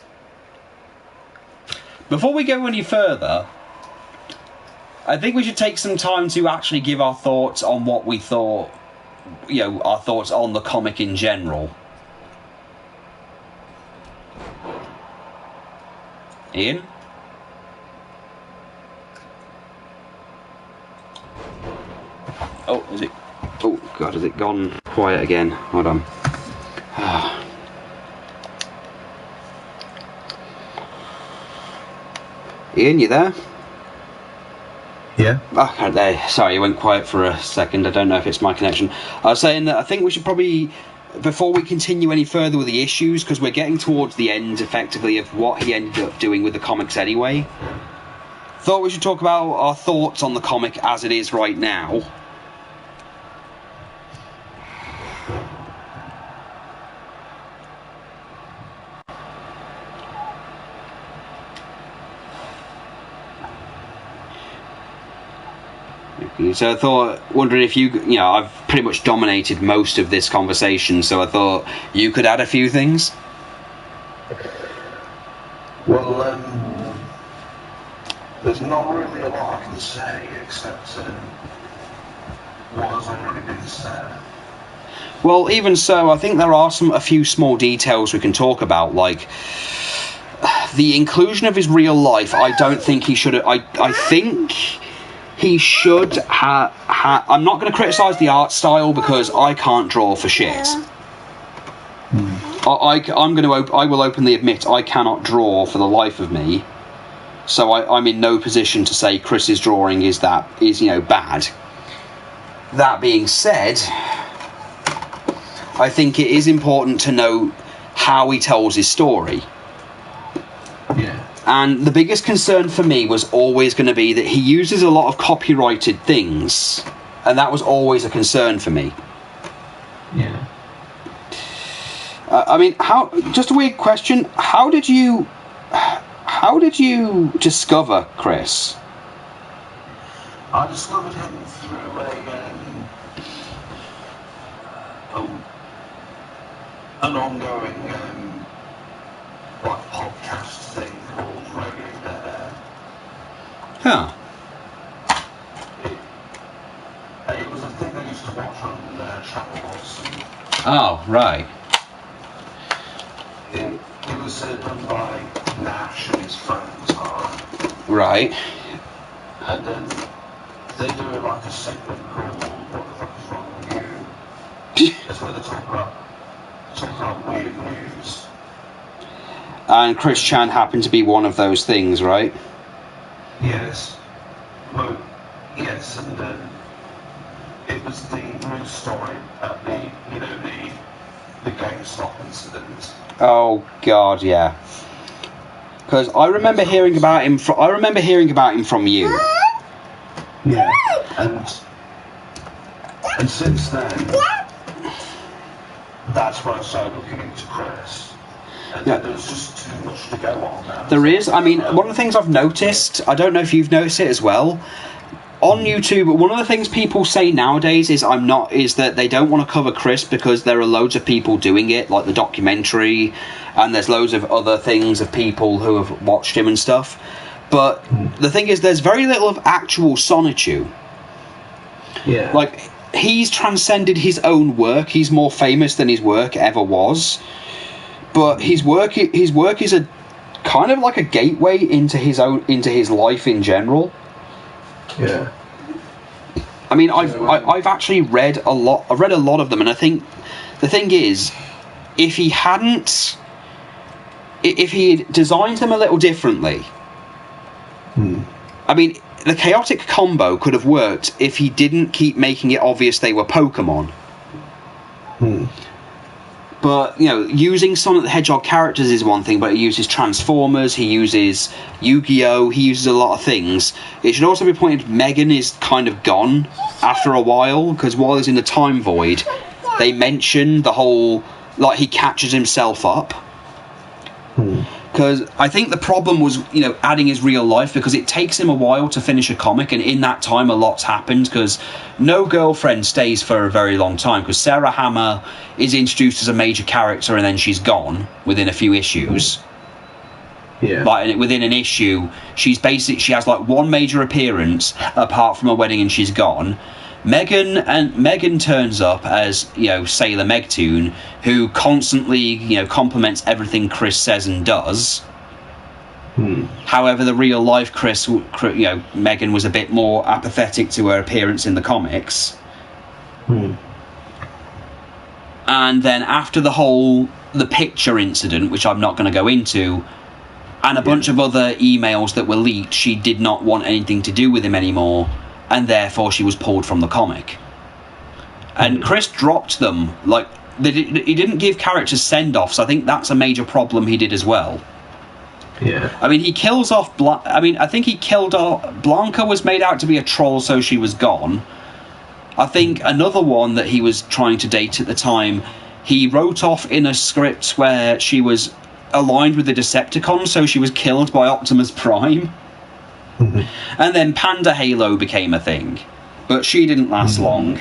Before we go any further, I think we should take some time to actually give our thoughts on what we thought, our thoughts on the comic in general. Ian? Oh, is it... Oh, God, has it gone quiet again? Hold on. Ian, you there? Yeah. Oh, there. Sorry, you went quiet for a second. I don't know if it's my connection. I was saying that I think we should probably, before we continue any further with the issues, because we're getting towards the end, effectively, of what he ended up doing with the comics anyway, thought we should talk about our thoughts on the comic as it is right now. So I thought, wondering if I've pretty much dominated most of this conversation, so I thought you could add a few things. Well, there's not really a lot I can say except what has already been said. Well, even so, I think there are a few small details we can talk about, like the inclusion of his real life. I don't think he should have. I think he should have. I'm not going to criticise the art style because I can't draw for shit. I will openly admit I cannot draw for the life of me, so I'm in no position to say Chris's drawing is bad. That being said, I think it is important to know how he tells his story. Yeah. And the biggest concern for me was always going to be that he uses a lot of copyrighted things, and that was always a concern for me. Yeah. Just a weird question. How did you discover Chris? I discovered him through an ongoing like podcast thing called Radio Dead Huh. Air. It was a thing I used to watch on channels. Oh, right. It was done by Nash and his friends, Right. and then they do like a segment called "What the Fuck Is Wrong With You?" That's where they talk about weird news. And Chris Chan happened to be one of those things, right? Yes. Well, yes, and then it was the news story at the GameStop incident. Oh God, yeah. Because I remember hearing about him. I remember hearing about him from you. Yeah. And since then, that's when I started looking into Chris. And Yeah. there's just too much to go on now. There is. I mean, one of the things I've noticed. I don't know if you've noticed it as well. On YouTube, one of the things people say nowadays is that they don't want to cover Chris because there are loads of people doing it, like the documentary, and there's loads of other things of people who have watched him and stuff. But the thing is, there's very little of actual Sonichu. Yeah. Like, he's transcended his own work. He's more famous than his work ever was. But his work is a kind of like a gateway into his life in general. Yeah. I mean, I've actually read a lot. I've read a lot of them, and I think the thing is, if he had designed them a little differently, I mean, the chaotic combo could have worked if he didn't keep making it obvious they were Pokemon. But, using Sonic the Hedgehog characters is one thing, but he uses Transformers, he uses Yu-Gi-Oh!, he uses a lot of things. It should also be pointed Megan is kind of gone after a while, because while he's in the Time Void, they mention the whole, like, he catches himself up. Because I think the problem was, adding his real life, because it takes him a while to finish a comic, and in that time a lot's happened, because no girlfriend stays for a very long time, because Sarah Hammer is introduced as a major character and then she's gone within a few issues. Yeah. Like, within an issue, she has like one major appearance apart from a wedding and she's gone. Megan turns up as, Sailor Megtoon, who constantly, compliments everything Chris says and does. However, the real life Megan was a bit more apathetic to her appearance in the comics. And then after the picture incident, which I'm not going to go into, and a bunch of other emails that were leaked, she did not want anything to do with him anymore, and therefore she was pulled from the comic. And Chris dropped them. Like, he didn't give characters send-offs. I think that's a major problem he did as well. Yeah. I mean, he kills off... I think he killed off... Blanca was made out to be a troll, so she was gone. I think another one that he was trying to date at the time, he wrote off in a script where she was aligned with the Decepticons, so she was killed by Optimus Prime. And then Panda Halo became a thing, but she didn't last long.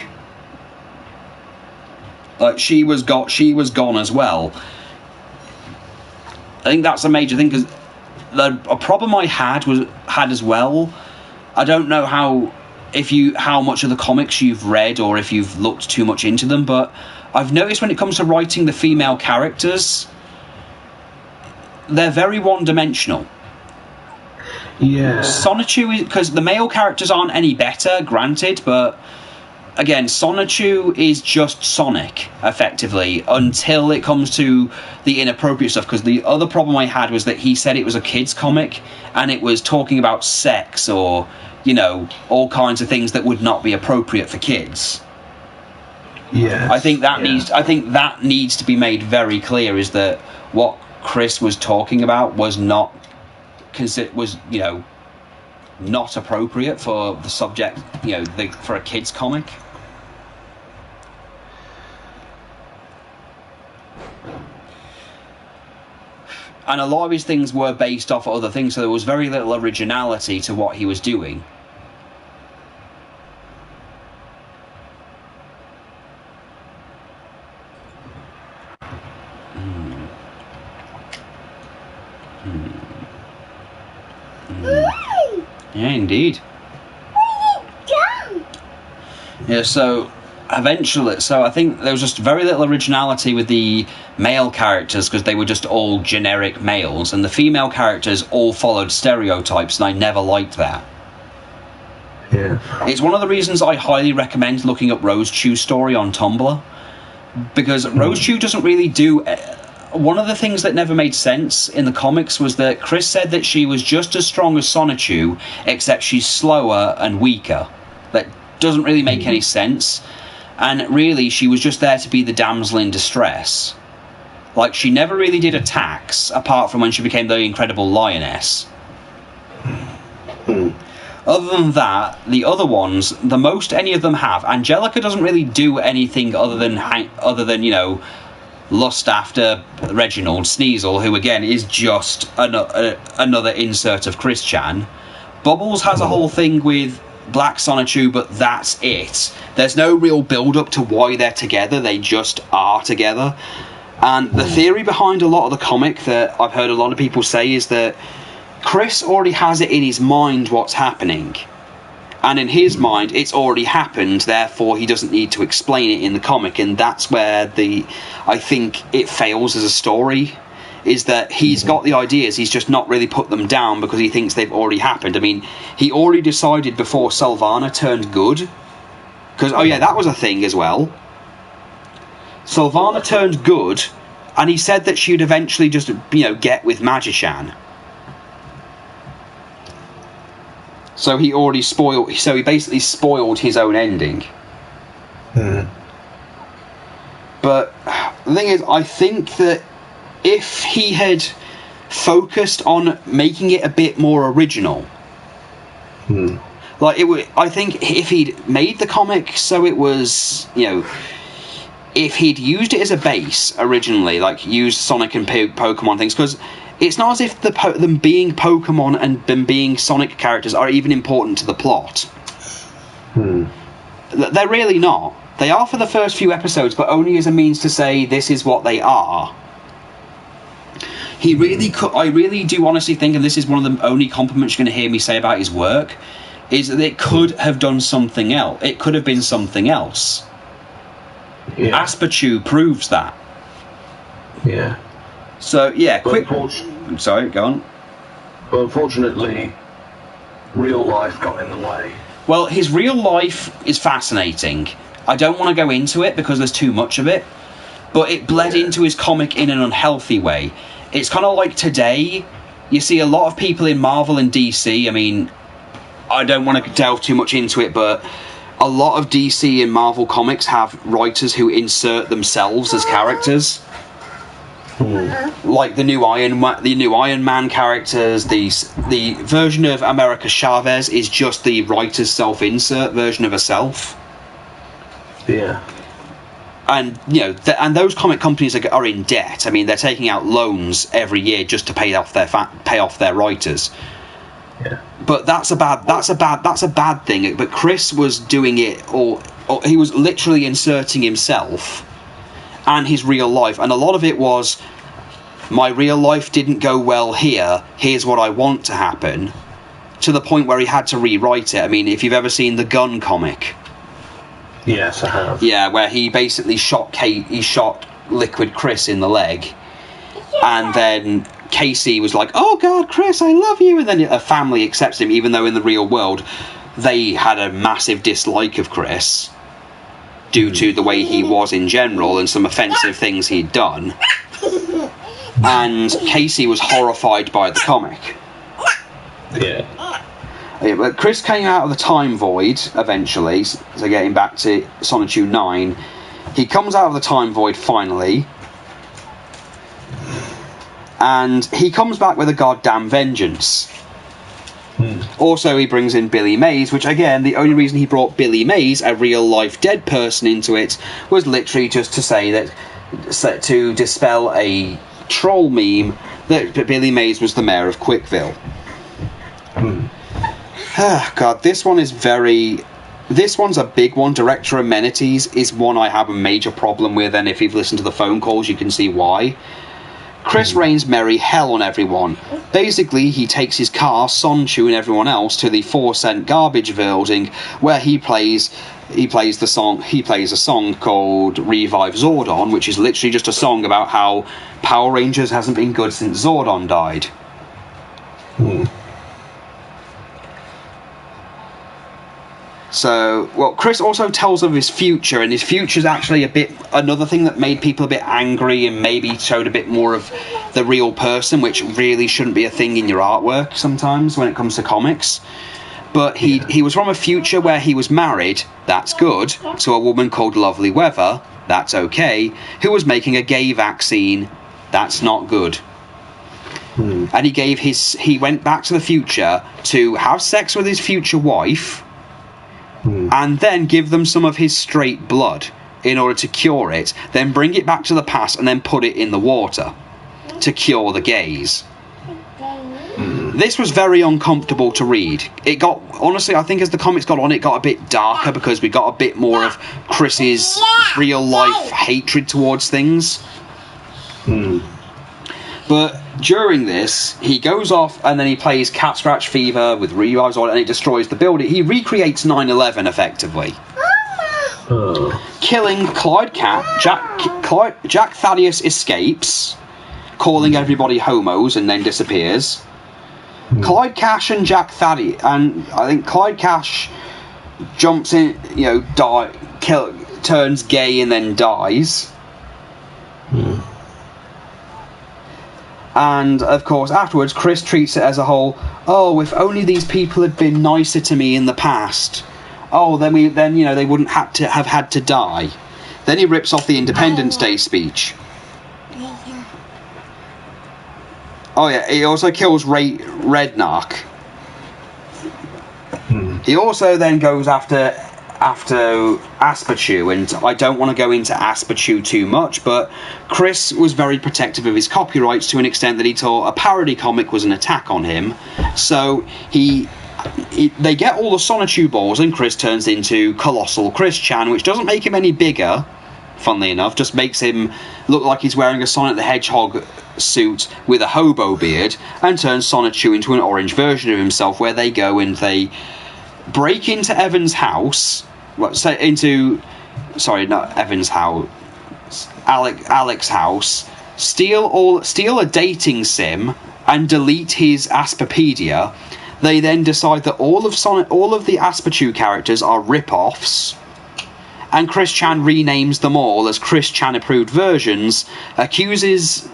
Like, she was gone as well. I think that's a major thing, because a problem I had as well. I don't know how much of the comics you've read or if you've looked too much into them, but I've noticed when it comes to writing the female characters, they're very one-dimensional. Yeah. Sonichu, because the male characters aren't any better, granted, but again, Sonichu is just Sonic, effectively, until it comes to the inappropriate stuff, because the other problem I had was that he said it was a kid's comic, and it was talking about sex or, all kinds of things that would not be appropriate for kids. Yeah. I think that needs to be made very clear, is that what Chris was talking about was not not appropriate for the subject, for a kid's comic. And a lot of his things were based off of other things, so there was very little originality to what he was doing. Yeah, indeed. Yeah, so eventually, I think there was just very little originality with the male characters because they were just all generic males, and the female characters all followed stereotypes, and I never liked that. Yeah. It's one of the reasons I highly recommend looking up Rose Chew's story on Tumblr, because Rose Chew doesn't really do... One of the things that never made sense in the comics was that Chris said that she was just as strong as Sonichu, except she's slower and weaker. That doesn't really make any sense. And really, she was just there to be the damsel in distress. Like, she never really did attacks, apart from when she became the Incredible Lioness. Other than that, the other ones, the most any of them have, Angelica doesn't really do anything other than, you know, lust after Reginald Sneasel, who again is just another insert of Chris Chan. Bubbles has a whole thing with Black Sonichu, but that's it. There's no real build-up to why they're together, they just are together. And the theory behind a lot of the comic that I've heard a lot of people say is that Chris already has it in his mind what's happening. And in his mind, it's already happened, therefore he doesn't need to explain it in the comic. And that's where I think it fails as a story, is that he's got the ideas, he's just not really put them down because he thinks they've already happened. I mean, he already decided before Sylvana turned good. Because, oh yeah, that was a thing as well. Sylvana turned good, and he said that she'd eventually just, you know, get with Magichan. So he basically spoiled his own ending. But the thing is, I think that if he had focused on making it a bit more original, like I think if he'd made the comic so it was, you know, if he'd used it as a base originally, like used Sonic and Pokemon things, because it's not as if them being Pokemon and them being Sonic characters are even important to the plot. They're really not. They are for the first few episodes, but only as a means to say this is what they are. He really could. I really do honestly think, and this is one of the only compliments you're going to hear me say about his work, is that it could have done something else. It could have been something else. Yeah. Asperchew proves that. Yeah. So yeah, I'm sorry, go on. But unfortunately, real life got in the way. Well, his real life is fascinating. I don't want to go into it because there's too much of it, but it bled into his comic in an unhealthy way. It's kind of like today, you see a lot of people in Marvel and DC, I mean, I don't want to delve too much into it, but a lot of DC and Marvel comics have writers who insert themselves as characters. Like the new Iron Man characters, the version of America Chavez is just the writer's self-insert version of herself. Yeah. And, you know, and those comic companies are in debt. I mean, they're taking out loans every year just to pay off their writers. Yeah. But that's a bad thing. But Chris was doing it, or he was literally inserting himself and his real life, and a lot of it was, my real life didn't go well here, here's what I want to happen, to the point where he had to rewrite it. I mean, if you've ever seen the Gun comic. Yes, I have. Yeah, where he basically shot Liquid Chris in the leg, and then Casey was like, oh god, Chris, I love you, and then a family accepts him, even though in the real world they had a massive dislike of Chris due to the way he was in general and some offensive things he'd done. And Casey was horrified by the comic. Yeah. Yeah, but Chris came out of the time void eventually, so getting back to Sonichu 9, he comes out of the time void finally, and he comes back with a goddamn vengeance. Also, he brings in Billy Mays, which again, the only reason he brought Billy Mays, a real life dead person, into it was literally just to say that, to dispel a troll meme that Billy Mays was the mayor of Quickville. God, this one's a big one. Director Amenities is one I have a major problem with, and if you've listened to the phone calls, you can see why. Chris rains merry hell on everyone. Basically, he takes his car, Sonichu and everyone else to the 4-cent garbage building where he plays a song called Revive Zordon, which is literally just a song about how Power Rangers hasn't been good since Zordon died. So, well, Chris also tells of his future, and his future's actually another thing that made people a bit angry and maybe showed a bit more of the real person, which really shouldn't be a thing in your artwork sometimes when it comes to comics. But he was from a future where he was married, that's good, to a woman called Lovely Weather, that's okay, who was making a gay vaccine, that's not good. And he went back to the future to have sex with his future wife, and then give them some of his straight blood in order to cure it, then bring it back to the past and then put it in the water to cure the gays. This was very uncomfortable to read. It got, honestly, I think as the comics got on, it got a bit darker because we got a bit more of Chris's real life hatred towards things. But during this, he goes off and then he plays Cat Scratch Fever with Revives on it, and it destroys the building. He recreates 9/11 effectively. Killing Jack Thaddeus escapes, calling everybody homos, and then disappears. Clyde Cash and Jack Thaddeus, and I think Clyde Cash jumps in, turns gay and then dies. And, of course, afterwards, Chris treats it as a whole, oh, if only these people had been nicer to me in the past. Oh, then they wouldn't have had to die. Then he rips off the Independence Day speech. Oh, yeah, he also kills Rednark. He also then goes after Aspachu, and I don't want to go into Aspachu too much, but Chris was very protective of his copyrights to an extent that he thought a parody comic was an attack on him. So they get all the Sonichu balls, and Chris turns into Colossal Chris Chan, which doesn't make him any bigger, funnily enough, just makes him look like he's wearing a Sonic the Hedgehog suit with a hobo beard, and turns Sonichu into an orange version of himself, where they go and they break into Evan's house. Not Evan's house. Alec's house. Steal a dating sim and delete his Aspapedia. They then decide that all of the Aspachu characters are rip-offs, and Chris Chan renames them all as Chris Chan approved versions. Accuses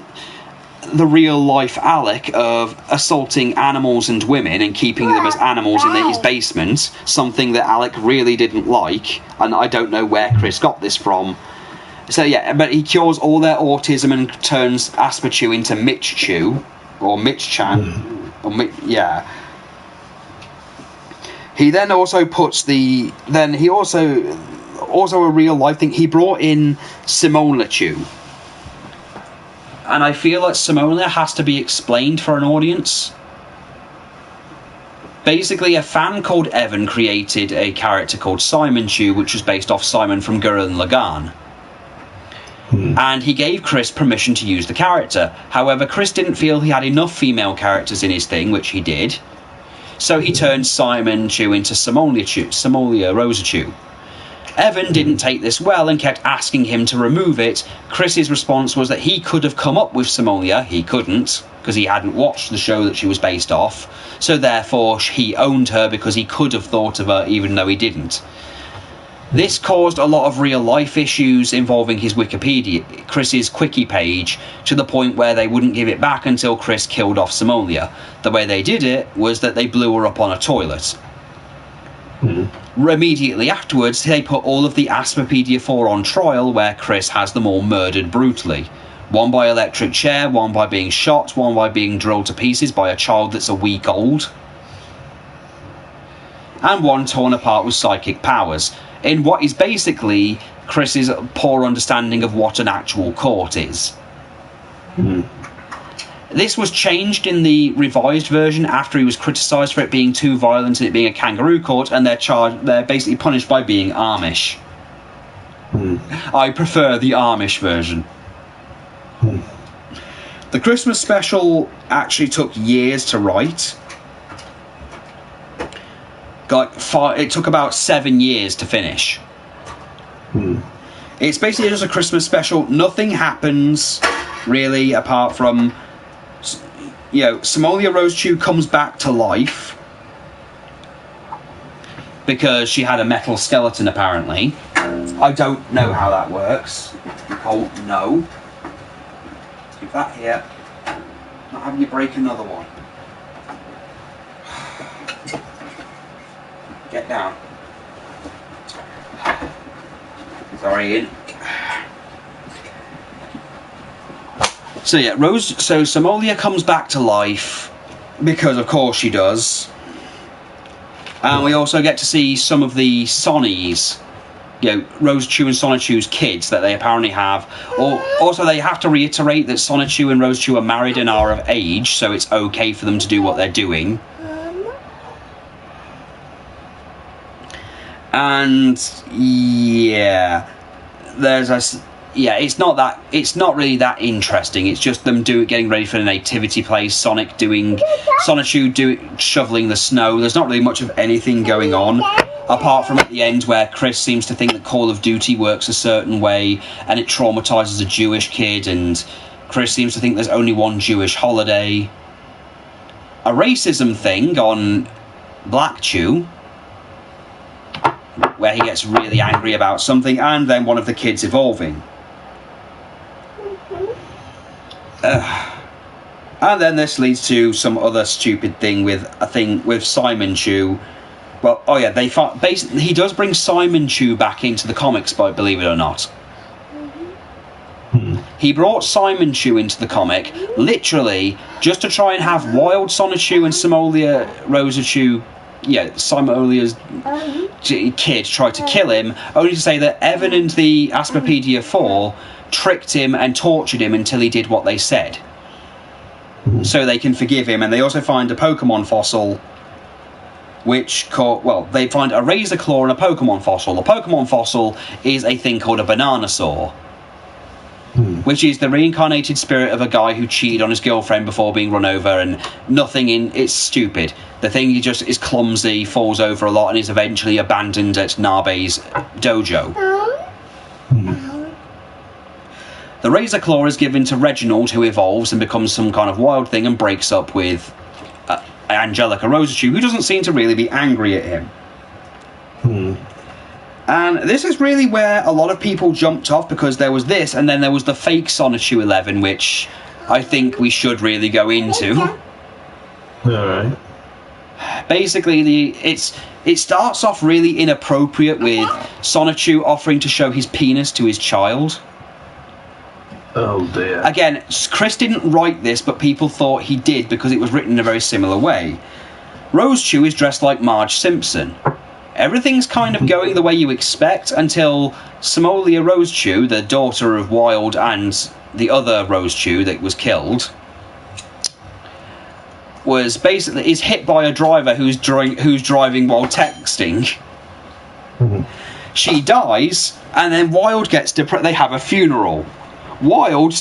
the real life Alec of assaulting animals and women and keeping them as animals in his basement, something that Alec really didn't like, and I don't know where Chris got this from. So yeah, but he cures all their autism and turns Aspachu into Mitch Chu, or Mitch Chan, He then also puts also a real life thing, he brought in Simonachu. And I feel like Simona has to be explained for an audience. Basically, a fan called Evan created a character called Simon Chu, which was based off Simon from Gurren Lagann. And he gave Chris permission to use the character. However, Chris didn't feel he had enough female characters in his thing, which he did. So he turned Simon Chu into Simolia Rosa Chu. Evan didn't take this well and kept asking him to remove it. Chris's response was that he could have come up with Simolia. He couldn't, because he hadn't watched the show that she was based off. So therefore, he owned her because he could have thought of her even though he didn't. This caused a lot of real-life issues involving Chris's Quickie page, to the point where they wouldn't give it back until Chris killed off Simolia. The way they did it was that they blew her up on a toilet. Immediately afterwards, they put all of the Aspapedia 4 on trial, where Chris has them all murdered brutally. One by electric chair, one by being shot, one by being drilled to pieces by a child that's a week old, and one torn apart with psychic powers, in what is basically Chris's poor understanding of what an actual court is. This was changed in the revised version after he was criticised for it being too violent and it being a kangaroo court, and they're basically punished by being Amish. I prefer the Amish version. The Christmas special actually took years to write. It took about 7 years to finish. It's basically just a Christmas special. Nothing happens really apart from, Somalia Rosechew comes back to life because she had a metal skeleton apparently. I don't know how that works. Oh no. Leave that here. Not having you break another one. Get down. Sorry, Ian. So Somalia comes back to life because of course she does. And we also get to see some of the Sonnies, Rosechew and Sonichu's kids that they apparently have. Also, they have to reiterate that Sonichu and Rosechew are married and are of age, so it's okay for them to do what they're doing. And it's not really that interesting. It's just them getting ready for the nativity play. Sonichu shoveling the snow. There's not really much of anything going on, apart from at the end where Chris seems to think that Call of Duty works a certain way and it traumatizes a Jewish kid, and Chris seems to think there's only one Jewish holiday. A racism thing on Black Chew, where he gets really angry about something, and then one of the kids evolving. And then this leads to some other stupid thing with Simon Chew. Well, basically he does bring Simon Chew back into the comics, but believe it or not. He brought Simon Chew into the comic, literally, just to try and have Wild Sonichu and Somalia Rosechew, Simolia's kid, tried to kill him, only to say that Evan and the Asperpedia 4 tricked him and tortured him until he did what they said. So they can forgive him, and they also find a Pokemon fossil, they find a Razor Claw and a Pokemon fossil. The Pokemon fossil is a thing called a Bananasaur, which is the reincarnated spirit of a guy who cheated on his girlfriend before being run over, and it's stupid. The thing is clumsy, falls over a lot, and is eventually abandoned at Nabe's dojo. The Razor Claw is given to Reginald, who evolves and becomes some kind of wild thing and breaks up with Angelica Rosechew, who doesn't seem to really be angry at him. And this is really where a lot of people jumped off, because there was this, and then there was the fake Sonichu 11, which I think we should really go into. Alright. Basically, it starts off really inappropriate with Sonichu offering to show his penis to his child. Oh dear. Again, Chris didn't write this, but people thought he did because it was written in a very similar way. Rosechew is dressed like Marge Simpson. Everything's kind of going the way you expect until Somalia Rosechew, the daughter of Wild and the other Rosechew that was killed, is hit by a driver who's driving while texting. She dies, and then Wild gets depressed. They have a funeral. Wild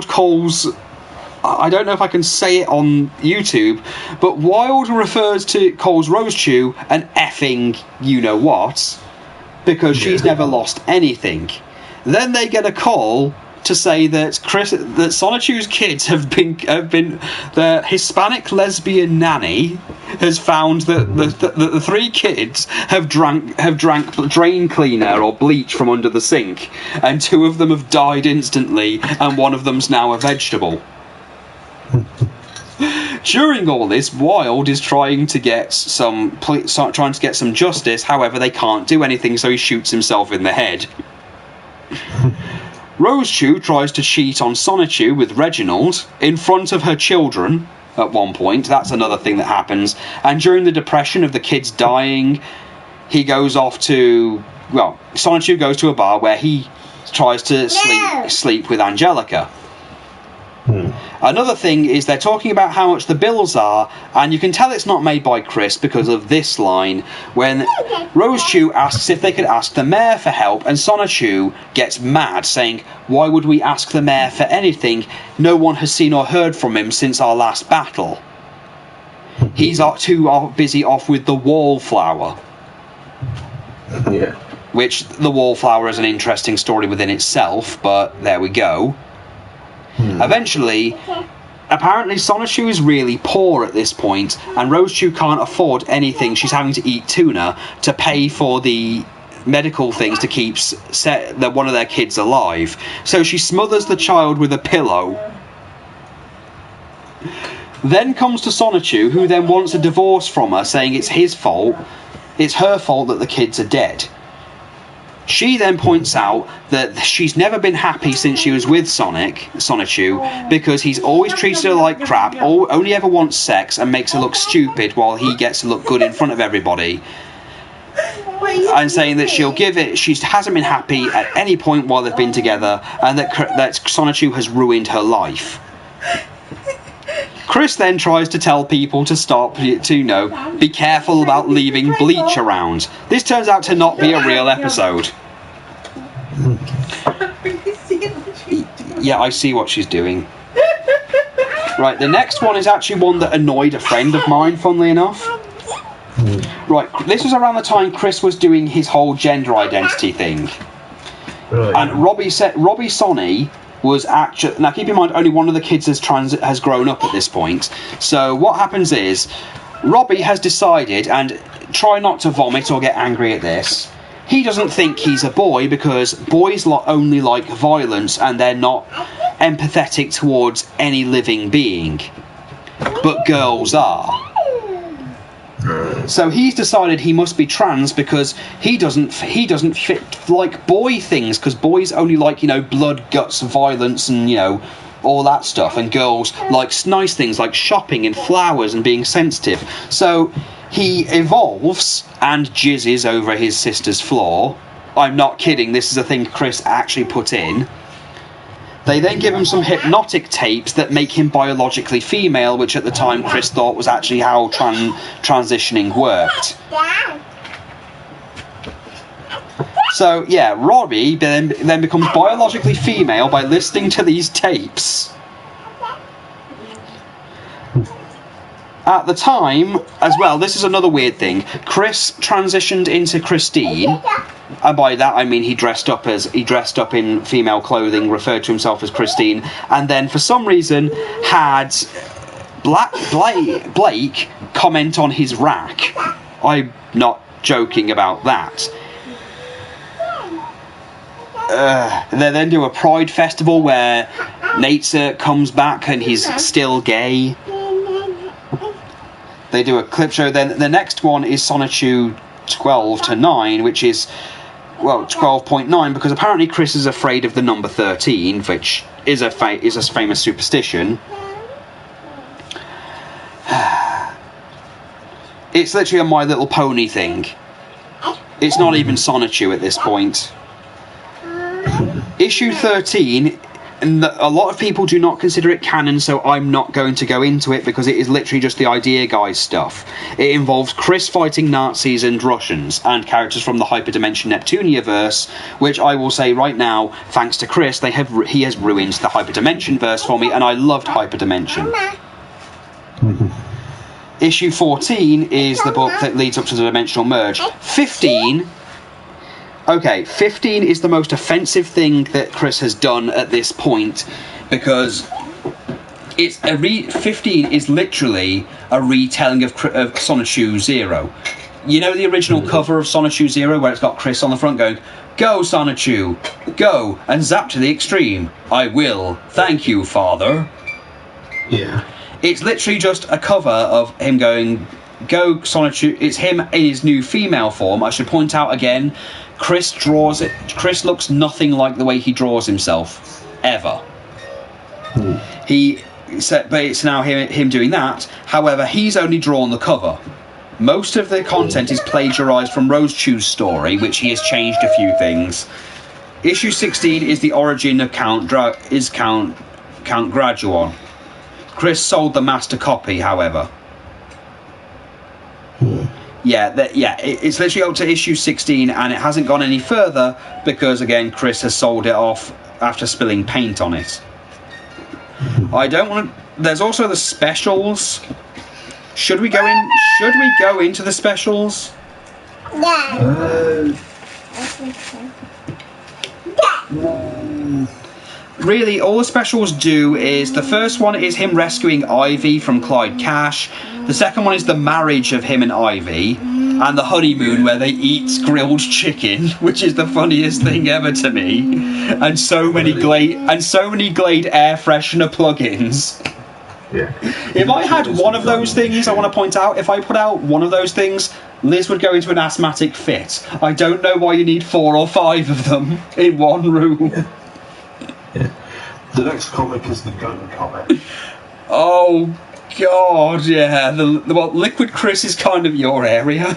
calls, I don't know if I can say it on YouTube, but Wild calls Rosechew an effing you-know-what, because she's never lost anything. Then they get a call to say that Sonichu's kids have been the Hispanic lesbian nanny has found that the 3 kids have drank drain cleaner or bleach from under the sink, and 2 of them have died instantly, and 1 of them's now a vegetable. During all this, Wild is trying to get some justice. However, they can't do anything, so he shoots himself in the head. Rosechew tries to cheat on Sonichu with Reginald in front of her children at one point. That's another thing that happens. And during the depression of the kids dying, he goes off to... Sonichu goes to a bar where he tries to sleep with Angelica. Another thing is they're talking about how much the bills are, and you can tell it's not made by Chris because of this line when Rose Chu asks if they could ask the mayor for help, and Sonichu gets mad, saying, "Why would we ask the mayor for anything? No one has seen or heard from him since our last battle. He's too busy off with the wallflower." Yeah. Which, the wallflower is an interesting story within itself, but there we go. Eventually, apparently Sonichu is really poor at this point, and Rose Chu can't afford anything. She's having to eat tuna to pay for the medical things to keep one of their kids alive. So she smothers the child with a pillow. Then comes to Sonichu, who then wants a divorce from her, saying it's her fault that the kids are dead. She then points out that she's never been happy since she was with Sonichu, because he's always treated her like crap, only ever wants sex, and makes her look stupid while he gets to look good in front of everybody. And saying that she hasn't been happy at any point while they've been together, and that Sonichu has ruined her life. Chris then tries to tell people to stop, be careful about leaving bleach around. This turns out to not be a real episode. Yeah, I see what she's doing. Right, the next one is actually one that annoyed a friend of mine, funnily enough. Right, this was around the time Chris was doing his whole gender identity thing. Right. And Robbie Sonny was actually... Now, keep in mind, only one of the kids has grown up at this point. So what happens is, Robbie has decided, and try not to vomit or get angry at this, he doesn't think he's a boy because boys only like violence and they're not empathetic towards any living being. But girls are. So he's decided he must be trans because he doesn't fit like boy things, because boys only like, blood, guts, violence and, all that stuff, and girls like nice things like shopping and flowers and being sensitive. So he evolves and jizzes over his sister's floor. I'm not kidding, this is a thing Chris actually put in. They then give him some hypnotic tapes that make him biologically female, which at the time Chris thought was actually how transitioning worked. So, yeah, Robbie then becomes biologically female by listening to these tapes. At the time, as well, this is another weird thing, Chris transitioned into Christine, and by that I mean he dressed up in female clothing, referred to himself as Christine, and then for some reason had Blake comment on his rack. I'm not joking about that. They then do a Pride festival where Nate's comes back and he's still gay. They do a clip show. Then the next one is Sonichu 12-9, which is, 12.9, because apparently Chris is afraid of the number 13, which is a famous superstition. It's literally a My Little Pony thing. It's not even Sonichu at this point. Issue 13, and a lot of people do not consider it canon, so I'm not going to go into it because it is literally just the Idea Guys stuff. It involves Chris fighting Nazis and Russians, and characters from the Hyperdimension Neptunia verse, which I will say right now, thanks to Chris, he has ruined the Hyperdimension verse for me, and I loved Hyperdimension. Issue 14 is the book that leads up to the Dimensional Merge. 15 is the most offensive thing that Chris has done at this point, because 15 is literally a retelling of Sonichu Zero. You know the original cover of Sonichu Zero where it's got Chris on the front going, "Go Sonichu, go and zap to the extreme. I will. Thank you, Father." Yeah. It's literally just a cover of him going, "Go Sonichu." It's him in his new female form. I should point out again, Chris looks nothing like the way he draws himself, ever. But it's now him doing that. However, he's only drawn the cover. Most of the content is plagiarised from Rose Chu's story, which he has changed a few things. Issue 16 is the origin of Count Count Graduon. Chris sold the master copy, however. It's literally up to issue 16, and it hasn't gone any further because, again, Chris has sold it off after spilling paint on it. I don't want to... There's also the specials. Should we go into the specials? Really, all the specials do is... The first one is him rescuing Ivy from Clyde Cash. The second one is the marriage of him and Ivy. And the honeymoon where they eat grilled chicken, which is the funniest thing ever to me. And so many Glade air freshener plugins. Yeah. If I had one of those things, I want to point out, if I put out one of those things, Liz would go into an asthmatic fit. I don't know why you need 4 or 5 of them in one room. Yeah. The next comic is the gun comic. Oh, God, yeah. Liquid Chris is kind of your area.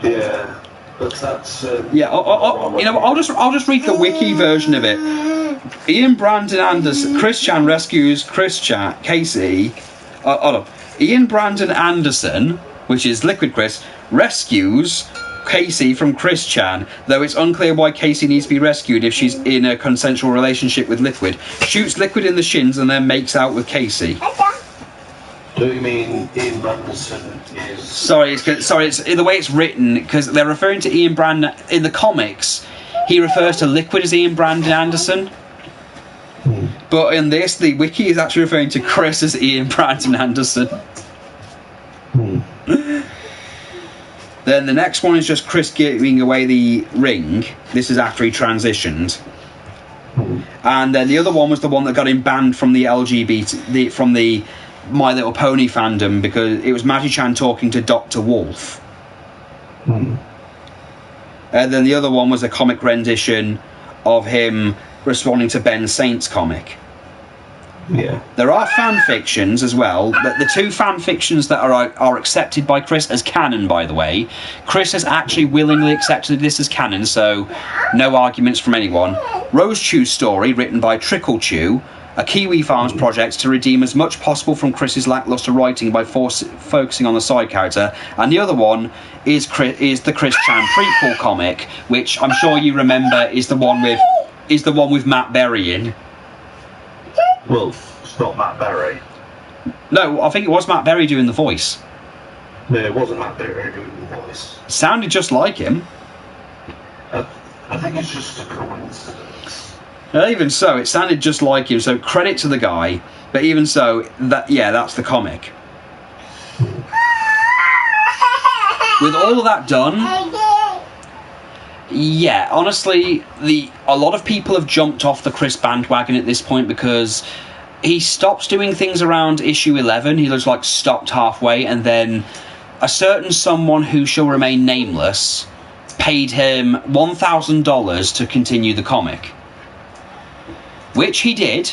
Yeah, but that's... I'll just read the wiki version of it. Ian Brandon Anderson, Chris Chan rescues Casey. Ian Brandon Anderson, which is Liquid Chris, rescues Casey from Chris Chan, though it's unclear why Casey needs to be rescued if she's in a consensual relationship with Liquid. Shoots Liquid in the shins and then makes out with Casey. Do you mean Ian Anderson is... Sorry, it's the way it's written, because they're referring to Ian Brandon in the comics. He refers to Liquid as Ian Brandon Anderson. But in this, the wiki is actually referring to Chris as Ian Brandon Anderson. Then the next one is just Chris giving away the ring. This is after he transitioned. And then the other one was the one that got him banned from the from the My Little Pony fandom because it was Magi-chan talking to Dr. Wolf. And then the other one was a comic rendition of him responding to Ben Saint's comic. Yeah. There are fan fictions as well. The 2 fan fictions that are accepted by Chris as canon, by the way. Chris has actually willingly accepted this as canon, so no arguments from anyone. Rose Chew's story, written by Trickle Chew, a Kiwi Farms project to redeem as much possible from Chris's lackluster writing by focusing on the side character. And the other one is the Chris Chan prequel comic, which I'm sure you remember is the one with Matt Berry in. Well, it's not Matt Berry. No, I think it was Matt Berry doing the voice. No, it wasn't Matt Berry doing the voice. Sounded just like him. I think it's just a coincidence. Even so, it sounded just like him, so credit to the guy. But even so, that's the comic. With all of that done, yeah, honestly, a lot of people have jumped off the Chris bandwagon at this point because he stops doing things around issue 11. He just stopped halfway, and then a certain someone who shall remain nameless paid him $1,000 to continue the comic, which he did.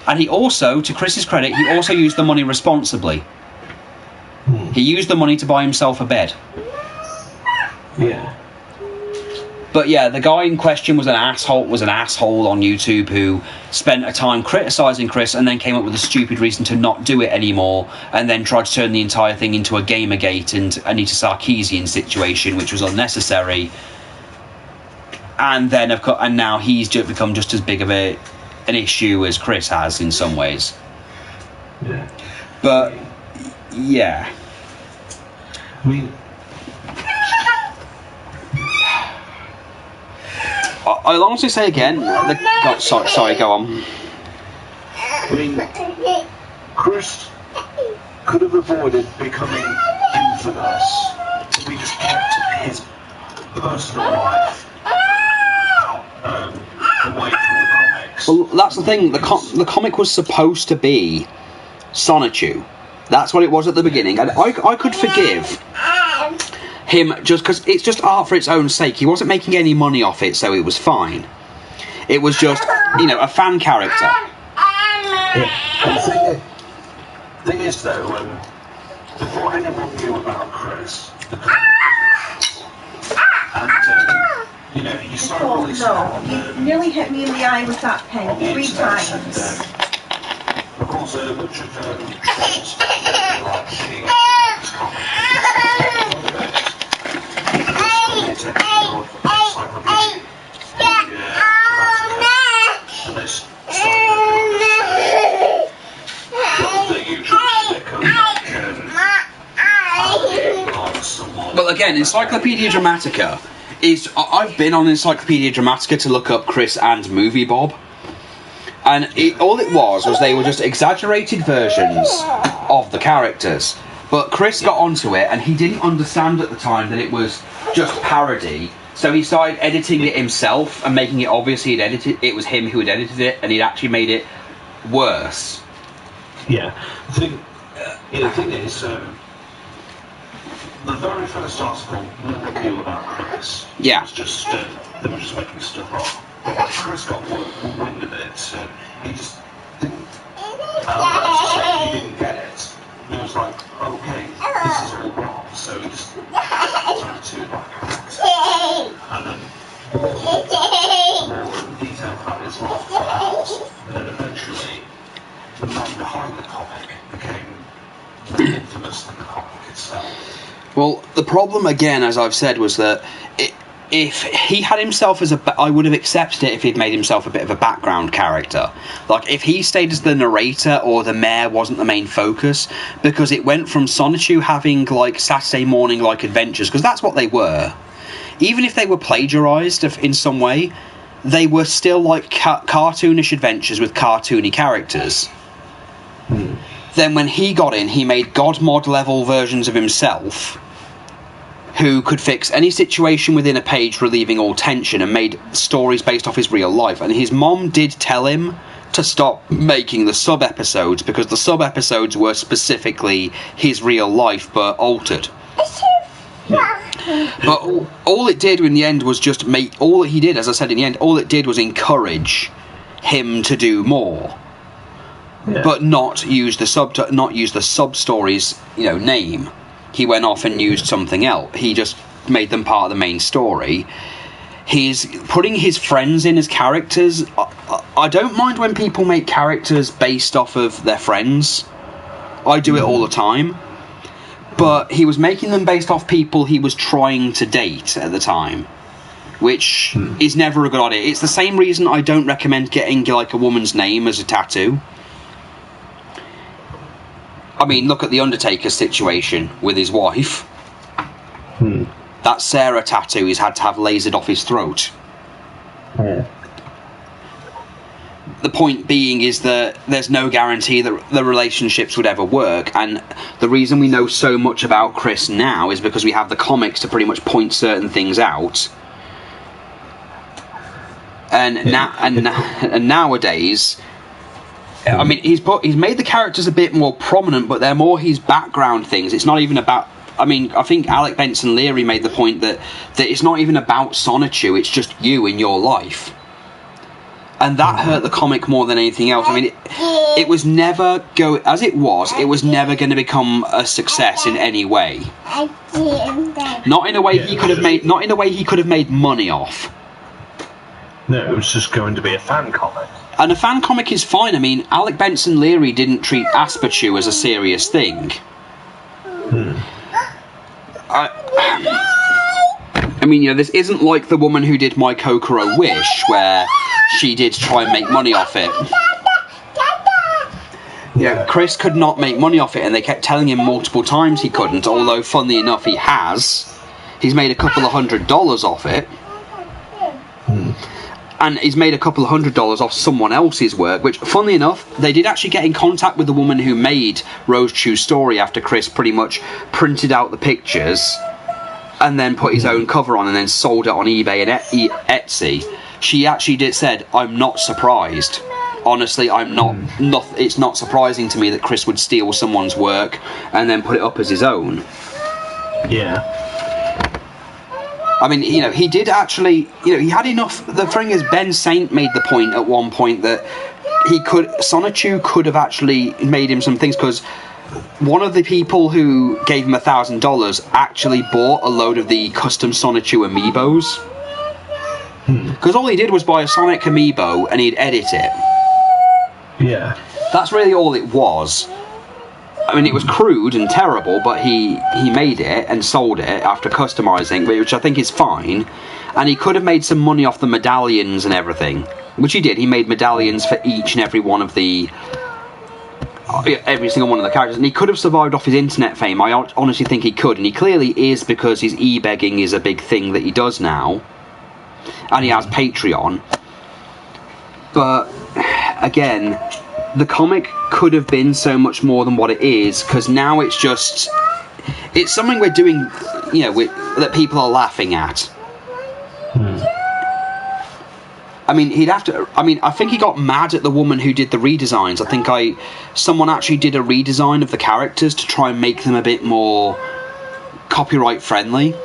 And he also, to Chris's credit, he also used the money responsibly. He used the money to buy himself a bed. Yeah. But yeah, the guy in question was an asshole on YouTube who spent a time criticising Chris and then came up with a stupid reason to not do it anymore, and then tried to turn the entire thing into a Gamergate and Anita Sarkeesian situation, which was unnecessary. And then and now he's become just as big of an issue as Chris has in some ways. Yeah. But yeah. I mean, I'll honestly say again, sorry, go on. I mean, Chris could have avoided becoming infamous if he just kept his personal life away from the comics. Well, that's the thing. The comic was supposed to be Sonichu. That's what it was at the beginning, and I could forgive him just because it's just art for its own sake. He wasn't making any money off it, so it was fine. It was just, a fan character. Yeah. The thing is, though, before anyone knew about Chris, and Paul, no. You nearly hit me in the eye with that pen 3 times. Of course, much of films like seeing Well, again, Encyclopedia Dramatica is... I've been on Encyclopedia Dramatica to look up Chris and Movie Bob. And all it was they were just exaggerated versions of the characters. But Chris got onto it, and he didn't understand at the time that it was just parody. So he started editing it himself and making it obvious he'd edited it was him who had edited it, and he'd actually made it worse. Yeah. The thing is, the very first article review about Chris was just they were just making stuff up. Chris got wind of it, so he just didn't. He didn't get it. He was like, okay, this is all wrong. So he just tried to and then more detail about his life out. And then eventually, the man behind the comic became more infamous than the comic itself. Well, the problem, again, as I've said, was that if he had himself as I would have accepted it if he'd made himself a bit of a background character. Like, if he stayed as the narrator or the mayor wasn't the main focus, because it went from Sonichu having, like, Saturday morning, like, adventures, because that's what they were. Even if they were plagiarised in some way, they were still, like, cartoonish adventures with cartoony characters. Then when he got in, he made God mod level versions of himself, who could fix any situation within a page, relieving all tension, and made stories based off his real life. And his mom did tell him to stop making the sub-episodes, because the sub-episodes were specifically his real life, but altered. But all it did in the end was just make... All he did, as I said in the end, all it did was encourage him to do more. Yeah. But not use the sub-story's, name. He went off and used something else. He just made them part of the main story. He's putting his friends in as characters. I don't mind when people make characters based off of their friends. I do it all the time. But he was making them based off people he was trying to date at the time, which is never a good idea. It's the same reason I don't recommend getting, like, a woman's name as a tattoo. I mean, look at the Undertaker's situation with his wife. That Sarah tattoo he's had to have lasered off his throat. Yeah. The point being is that there's no guarantee that the relationships would ever work, and the reason we know so much about Chris now is because we have the comics to pretty much point certain things out. And nowadays... I mean, he's made the characters a bit more prominent, but they're more his background things. It's not even about... I mean, I think Alec Benson Leary made the point that it's not even about Sonichu, it's just you in your life. And that hurt the comic more than anything else. I mean, it was never... it was never going to become a success in any way. Not in a way he could have made... Not in a way he could have made money off. No, it was just going to be a fan comic. And a fan comic is fine. I mean, Alec Benson Leary didn't treat Asperchu as a serious thing. I mean, this isn't like the woman who did My Kokoro Wish, where she did try and make money off it. Yeah, Chris could not make money off it, and they kept telling him multiple times he couldn't, although, funnily enough, he has. He's made a couple of $100 off it. And he's made a couple of $100 off someone else's work, which, funnily enough, they did actually get in contact with the woman who made Rose Chu's story after Chris pretty much printed out the pictures and then put his own cover on and then sold it on eBay and Etsy. She actually said, "I'm not surprised. Honestly, I'm not. It's not surprising to me that Chris would steal someone's work and then put it up as his own." Yeah. I mean, he did actually, he had enough. The thing is, Ben Saint made the point at one point that Sonichu could have actually made him some things, because one of the people who gave him $1,000 actually bought a load of the custom Sonichu amiibos. Because all he did was buy a Sonic amiibo and he'd edit it. Yeah. That's really all it was. I mean, it was crude and terrible, but he made it and sold it after customizing, which I think is fine. And he could have made some money off the medallions and everything, which he did. He made medallions for each and every one of every single one of the characters, and he could have survived off his internet fame. I honestly think he could, and he clearly is, because his e-begging is a big thing that he does now, and he has Patreon. But again, the comic could have been so much more than what it is, because now it's something we're doing, that people are laughing at. I mean, I think he got mad at the woman who did the redesigns. I think someone actually did a redesign of the characters to try and make them a bit more copyright friendly.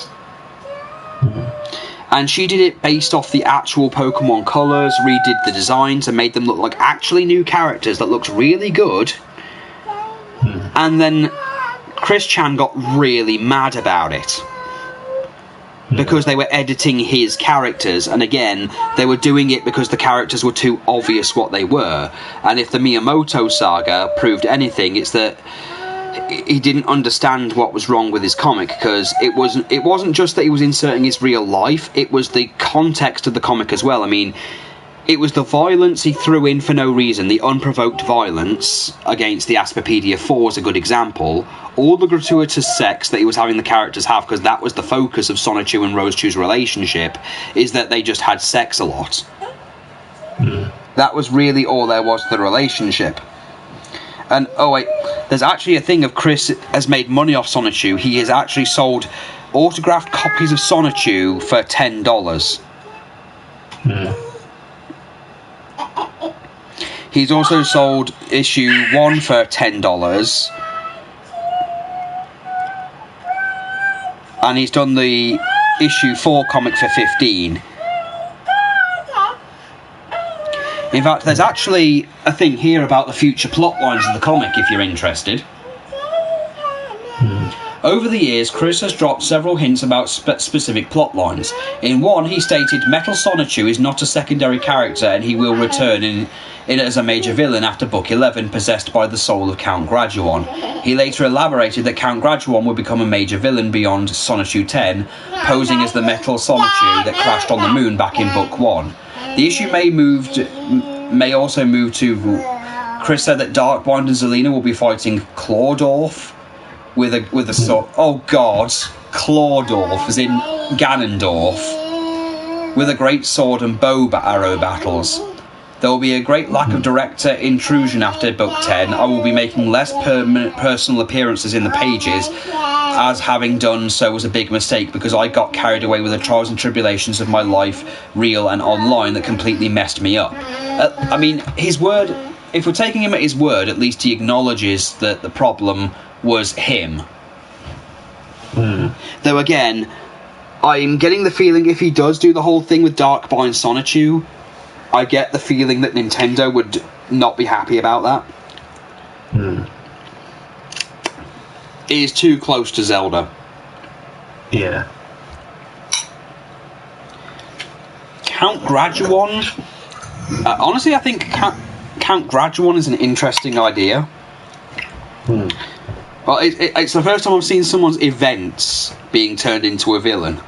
And she did it based off the actual Pokemon colours, redid the designs and made them look like actually new characters that looked really good. And then Chris Chan got really mad about it, because they were editing his characters, and again, they were doing it because the characters were too obvious what they were. And if the Miyamoto saga proved anything, it's that he didn't understand what was wrong with his comic, because it wasn't just that he was inserting his real life, it was the context of the comic as well. I mean, it was the violence he threw in for no reason, the unprovoked violence against the Asperpedia 4 is a good example. All the gratuitous sex that he was having the characters have, because that was the focus of Sonichu and Rosechu's relationship, is that they just had sex a lot. That was really all there was to the relationship. And, oh wait, there's actually a thing of Chris has made money off Sonichu. He has actually sold autographed copies of Sonichu for $10. He's also sold issue 1 for $10. And he's done the issue 4 comic for $15. In fact, there's actually a thing here about the future plot lines of the comic, if you're interested. Over the years, Chris has dropped several hints about specific plot lines. In one, he stated Metal Sonichu is not a secondary character and he will return in as a major villain after Book 11, possessed by the soul of Count Graduon. He later elaborated that Count Graduon would become a major villain beyond Sonichu 10, posing as the Metal Sonichu that crashed on the moon back in Book 1. The issue may also move to... Chris said that Darkbind and Zelina will be fighting Clawdorf with a sword. Oh god, Clawdorf, as in Ganondorf, with a great sword and bow arrow battles. There will be a great lack of director intrusion after Book 10. I will be making less personal appearances in the pages, as having done so was a big mistake because I got carried away with the trials and tribulations of my life, real and online, that completely messed me up. I mean, his word, if we're taking him at his word, at least he acknowledges that the problem was him. Though again, I'm getting the feeling if he does do the whole thing with Darkbind Sonichu, I get the feeling that Nintendo would not be happy about that. It is too close to Zelda. Yeah. Count Graduon. Honestly, I think Count Graduon is an interesting idea. Well, it's the first time I've seen someone's events being turned into a villain.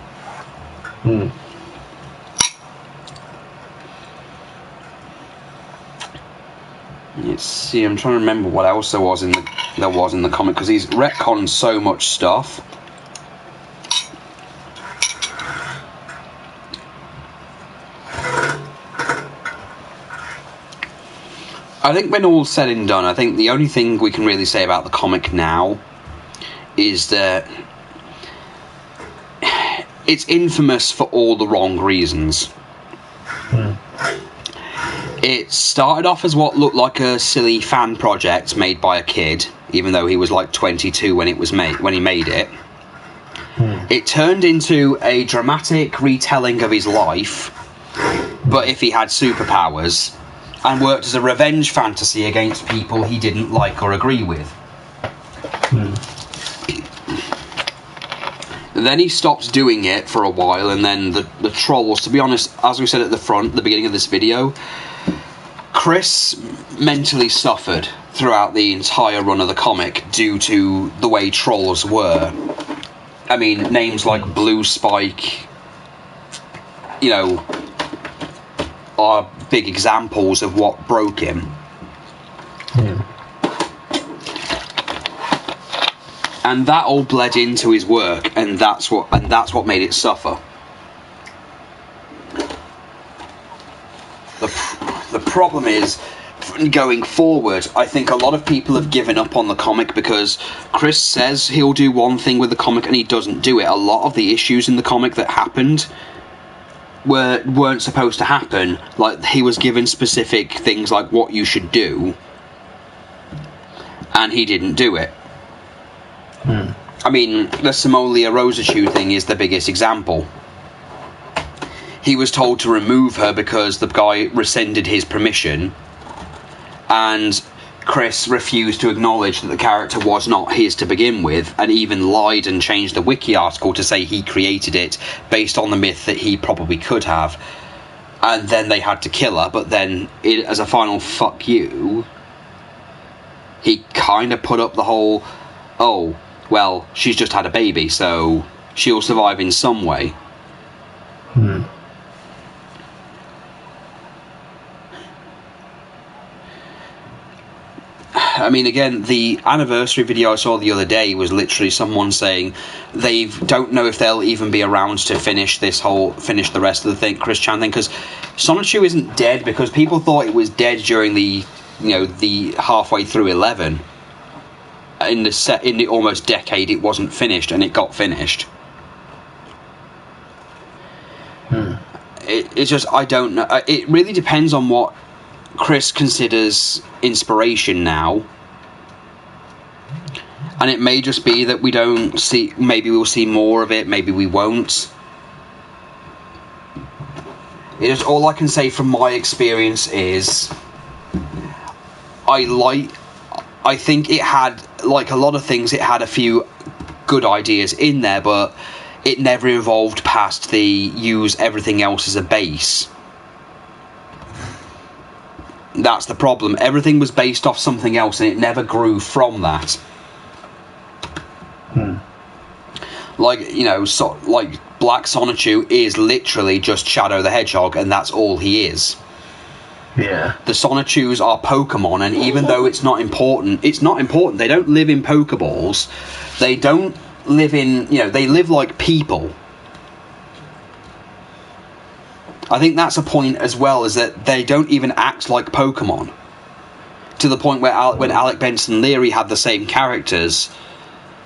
Let's see. I'm trying to remember what else there was in the comic, because he's retconned so much stuff. I think when all's said and done, I think the only thing we can really say about the comic now is that it's infamous for all the wrong reasons. It started off as what looked like a silly fan project made by a kid, even though he was like 22 when he made it. It turned into a dramatic retelling of his life, but if he had superpowers, and worked as a revenge fantasy against people he didn't like or agree with. Then he stopped doing it for a while, and then the trolls, to be honest, as we said at the beginning of this video, Chris mentally suffered throughout the entire run of the comic due to the way trolls were. I mean, names like Blue Spike, you know, are big examples of what broke him. Yeah. And that all bled into his work, and that's what made it suffer. The problem is, going forward, I think a lot of people have given up on the comic because Chris says he'll do one thing with the comic and he doesn't do it. A lot of the issues in the comic that happened weren't supposed to happen. Like, he was given specific things like what you should do, and he didn't do it. I mean, the Somalia Rosachou thing is the biggest example. He was told to remove her because the guy rescinded his permission, and Chris refused to acknowledge that the character was not his to begin with, and even lied and changed the wiki article to say he created it based on the myth that he probably could have. And then they had to kill her, but then, as a final fuck you, he kind of put up the whole, oh, well, she's just had a baby, so she'll survive in some way. I mean, again, the anniversary video I saw the other day was literally someone saying they don't know if they'll even be around to finish the rest of the thing, Chris Chan thing, because Sonichu isn't dead, because people thought it was dead during the halfway through 11. In the almost decade it wasn't finished, and it got finished. It's just, I don't know. It really depends on what Chris considers inspiration now, and it may just be that we don't see. Maybe we'll see more of it. Maybe we won't. It is all I can say from my experience is I think it had, like a lot of things, it had a few good ideas in there, but it never evolved past the use everything else as a base. That's the problem. Everything was based off something else, and it never grew from that. Like, like Black Sonichu is literally just Shadow the Hedgehog, and that's all he is. Yeah. The Sonichus are Pokemon, and even though it's not important. They don't live in Pokeballs. They don't live in, they live like people. I think that's a point as well, is that they don't even act like Pokemon. To the point where when Alec Benson Leary had the same characters,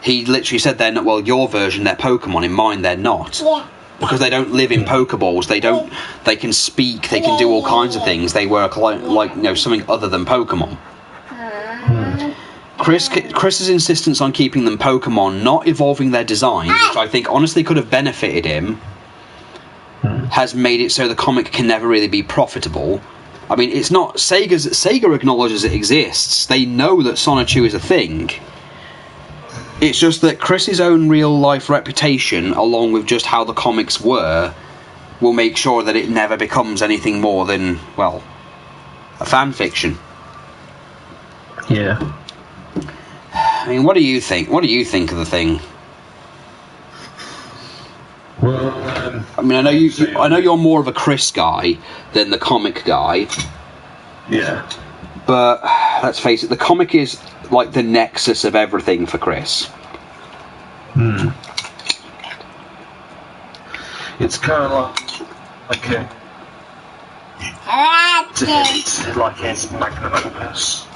he literally said, "They're not, well, your version, they're Pokemon, in mine, they're not." Yeah. Because they don't live in Pokeballs, they can speak, they can do all kinds of things. They work like something other than Pokemon. Chris's insistence on keeping them Pokemon, not evolving their design, which I think honestly could have benefited him, has made it so the comic can never really be profitable. I mean, it's not Sega acknowledges it exists. They know that Sonichu is a thing. It's just that Chris's own real-life reputation, along with just how the comics were, will make sure that it never becomes anything more than, well, a fan fiction. Yeah. I mean, what do you think? What do you think of the thing? Well, I mean, I know you're more of a Chris guy than the comic guy. Yeah. But let's face it, the comic is like the nexus of everything for Chris. It's kind of like his magnum opus.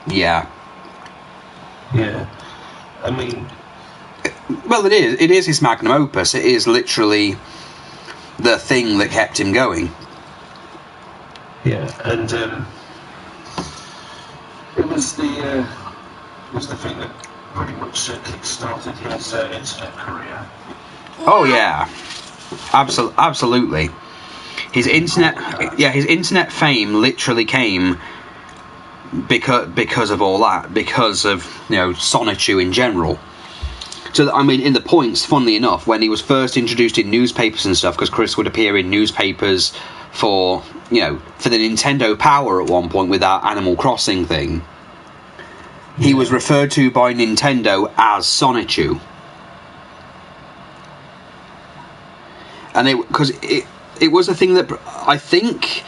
Yeah. Yeah. I mean, well, it is. It is his magnum opus. It is literally the thing that kept him going. Yeah, and it was the thing that pretty much kick-started his internet career. Oh yeah, absolutely. His internet fame literally came because of all that, because of Sonichu in general. So, I mean, in the points, funnily enough, when he was first introduced in newspapers and stuff, because Chris would appear in newspapers for the Nintendo Power at one point with that Animal Crossing thing, he was referred to by Nintendo as Sonichu. And it was a thing that I think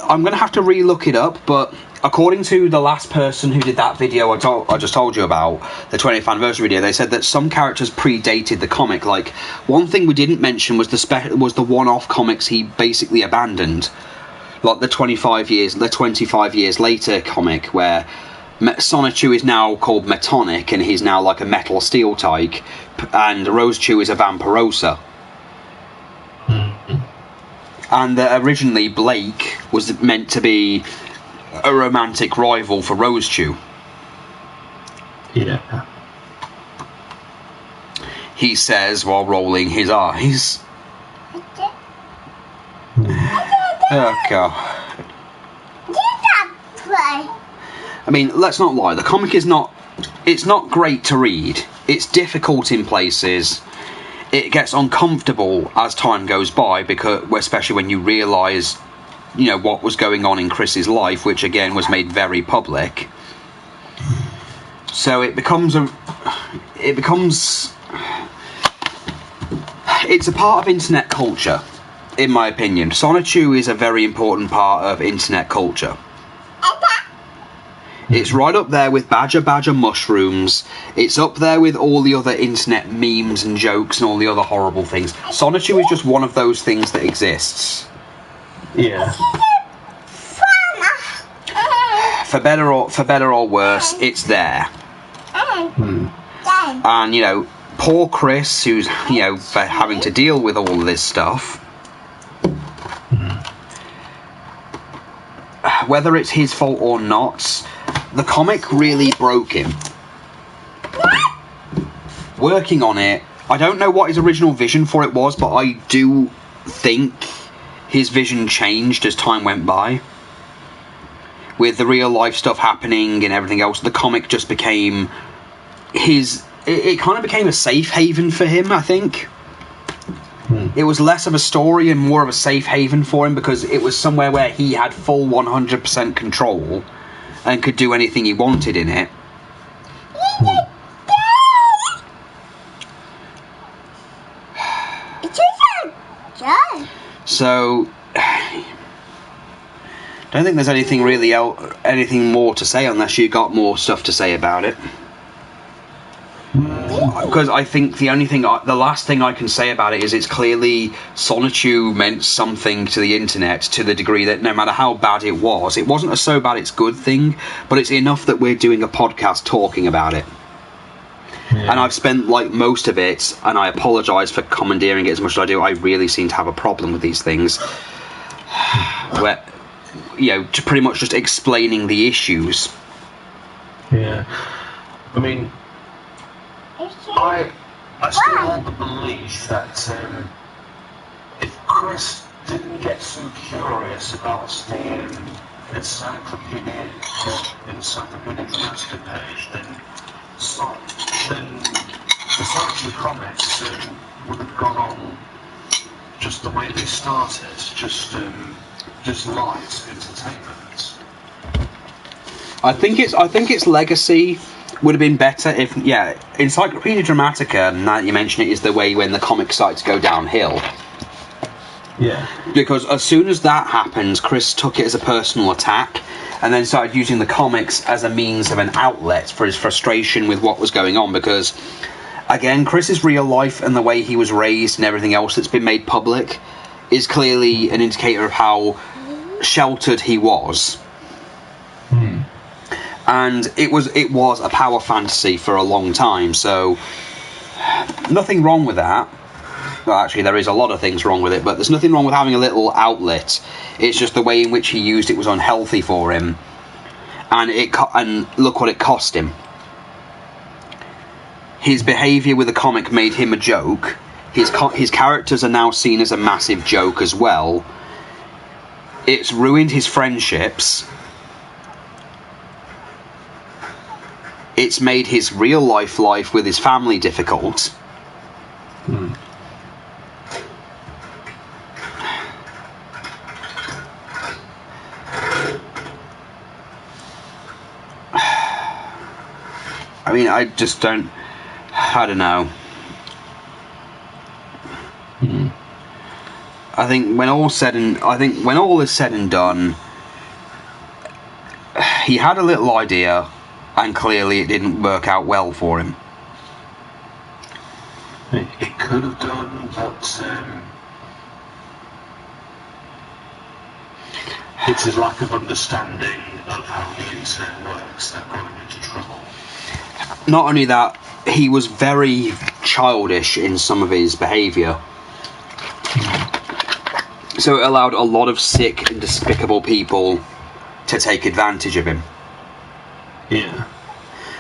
I'm going to have to re-look it up, but according to the last person who did that video I just told you about, the 20th anniversary video, they said that some characters predated the comic. Like, one thing we didn't mention was the one-off comics he basically abandoned, like the 25 years later comic where Sonichu is now called Metonic and he's now like a metal steel tyke, and Rosechu is a Vampirosa. And originally Blake was meant to be a romantic rival for Rosechu. Yeah. He says while rolling his eyes. Oh god. I mean, let's not lie, the comic is not great to read. It's difficult in places. It gets uncomfortable as time goes by, because especially when you realise, what was going on in Chris's life, which again was made very public. So it's a part of internet culture, in my opinion. Sonichu is a very important part of internet culture. It's right up there with Badger mushrooms. It's up there with all the other internet memes and jokes and all the other horrible things. Sonichu is just one of those things that exists. Yeah. For better or worse, it's there. And poor Chris, who's having to deal with all of this stuff. Whether it's his fault or not, the comic really broke him. Working on it, I don't know what his original vision for it was, but I do think his vision changed as time went by. With the real life stuff happening and everything else, the comic just became it kind of became a safe haven for him, I think. It was less of a story and more of a safe haven for him, because it was somewhere where he had full 100% control and could do anything he wanted in it. So, don't think there's anything more to say, unless you got more stuff to say about it. Because I think the last thing I can say about it is it's clearly Sonichu meant something to the internet, to the degree that no matter how bad it wasn't a so bad it's good thing, but it's enough that we're doing a podcast talking about it. Yeah. And I've spent most of it, and I apologise for commandeering it as much as I do. I really seem to have a problem with these things, where to pretty much just explaining the issues. Yeah, I mean, I still hold the belief that if Chris didn't get so curious about the encyclopedia dramatica page, then the Sonichu comics would have gone on just the way they started, just light entertainment. I think its legacy would have been better if, Encyclopedia Dramatica, now that you mention it, is the way when the comics started to go downhill. Yeah. Because as soon as that happened, Chris took it as a personal attack, and then started using the comics as a means of an outlet for his frustration with what was going on, because, again, Chris's real life and the way he was raised and everything else that's been made public is clearly an indicator of how sheltered he was. And it was a power fantasy for a long time, so nothing wrong with that. Well, actually, there is a lot of things wrong with it, but there's nothing wrong with having a little outlet. It's just the way in which he used it was unhealthy for him, and look what it cost him. His behaviour with the comic made him a joke. His characters are now seen as a massive joke as well. It's ruined his friendships. it's made his real life with his family difficult. I mean, I don't know. I think when all is said and done, he had a little idea, and clearly it didn't work out well for him. It could have done, but it's his lack of understanding of how the internet works that got him into trouble. Not only that, he was very childish in some of his behaviour. So it allowed a lot of sick and despicable people to take advantage of him. Yeah.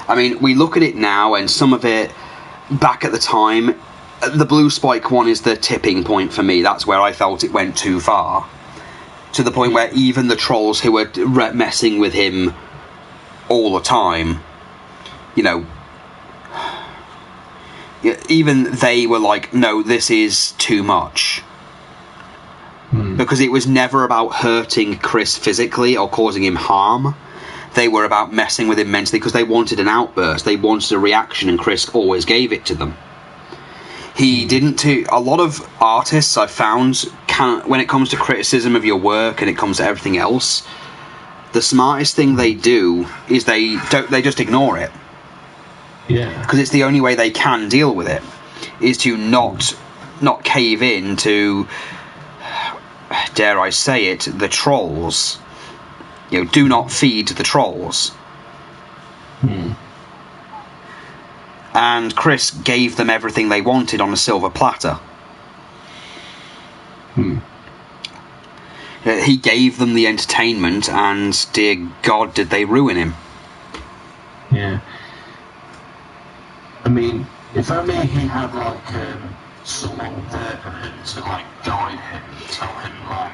I mean, we look at it now, and some of it, back at the time, the Blue Spike one is the tipping point for me. That's where I felt it went too far. To the point where even the trolls who were messing with him all the time, you know, even they were like, no, this is too much. Because it was never about hurting Chris physically or causing him harm. They were about messing with him mentally because they wanted an outburst. They wanted a reaction, and Chris always gave it to them. He didn't. A lot of artists I've found, when it comes to criticism of your work and it comes to everything else, the smartest thing they do is they just ignore it. Yeah. Because it's the only way they can deal with it, is to not cave in to, dare I say it, the trolls. You know, do not feed the trolls. And Chris gave them everything they wanted on a silver platter. He gave them the entertainment, and dear God, did they ruin him. Yeah. I mean, if only he had, like, someone there for him to, like, guide him, tell him, like,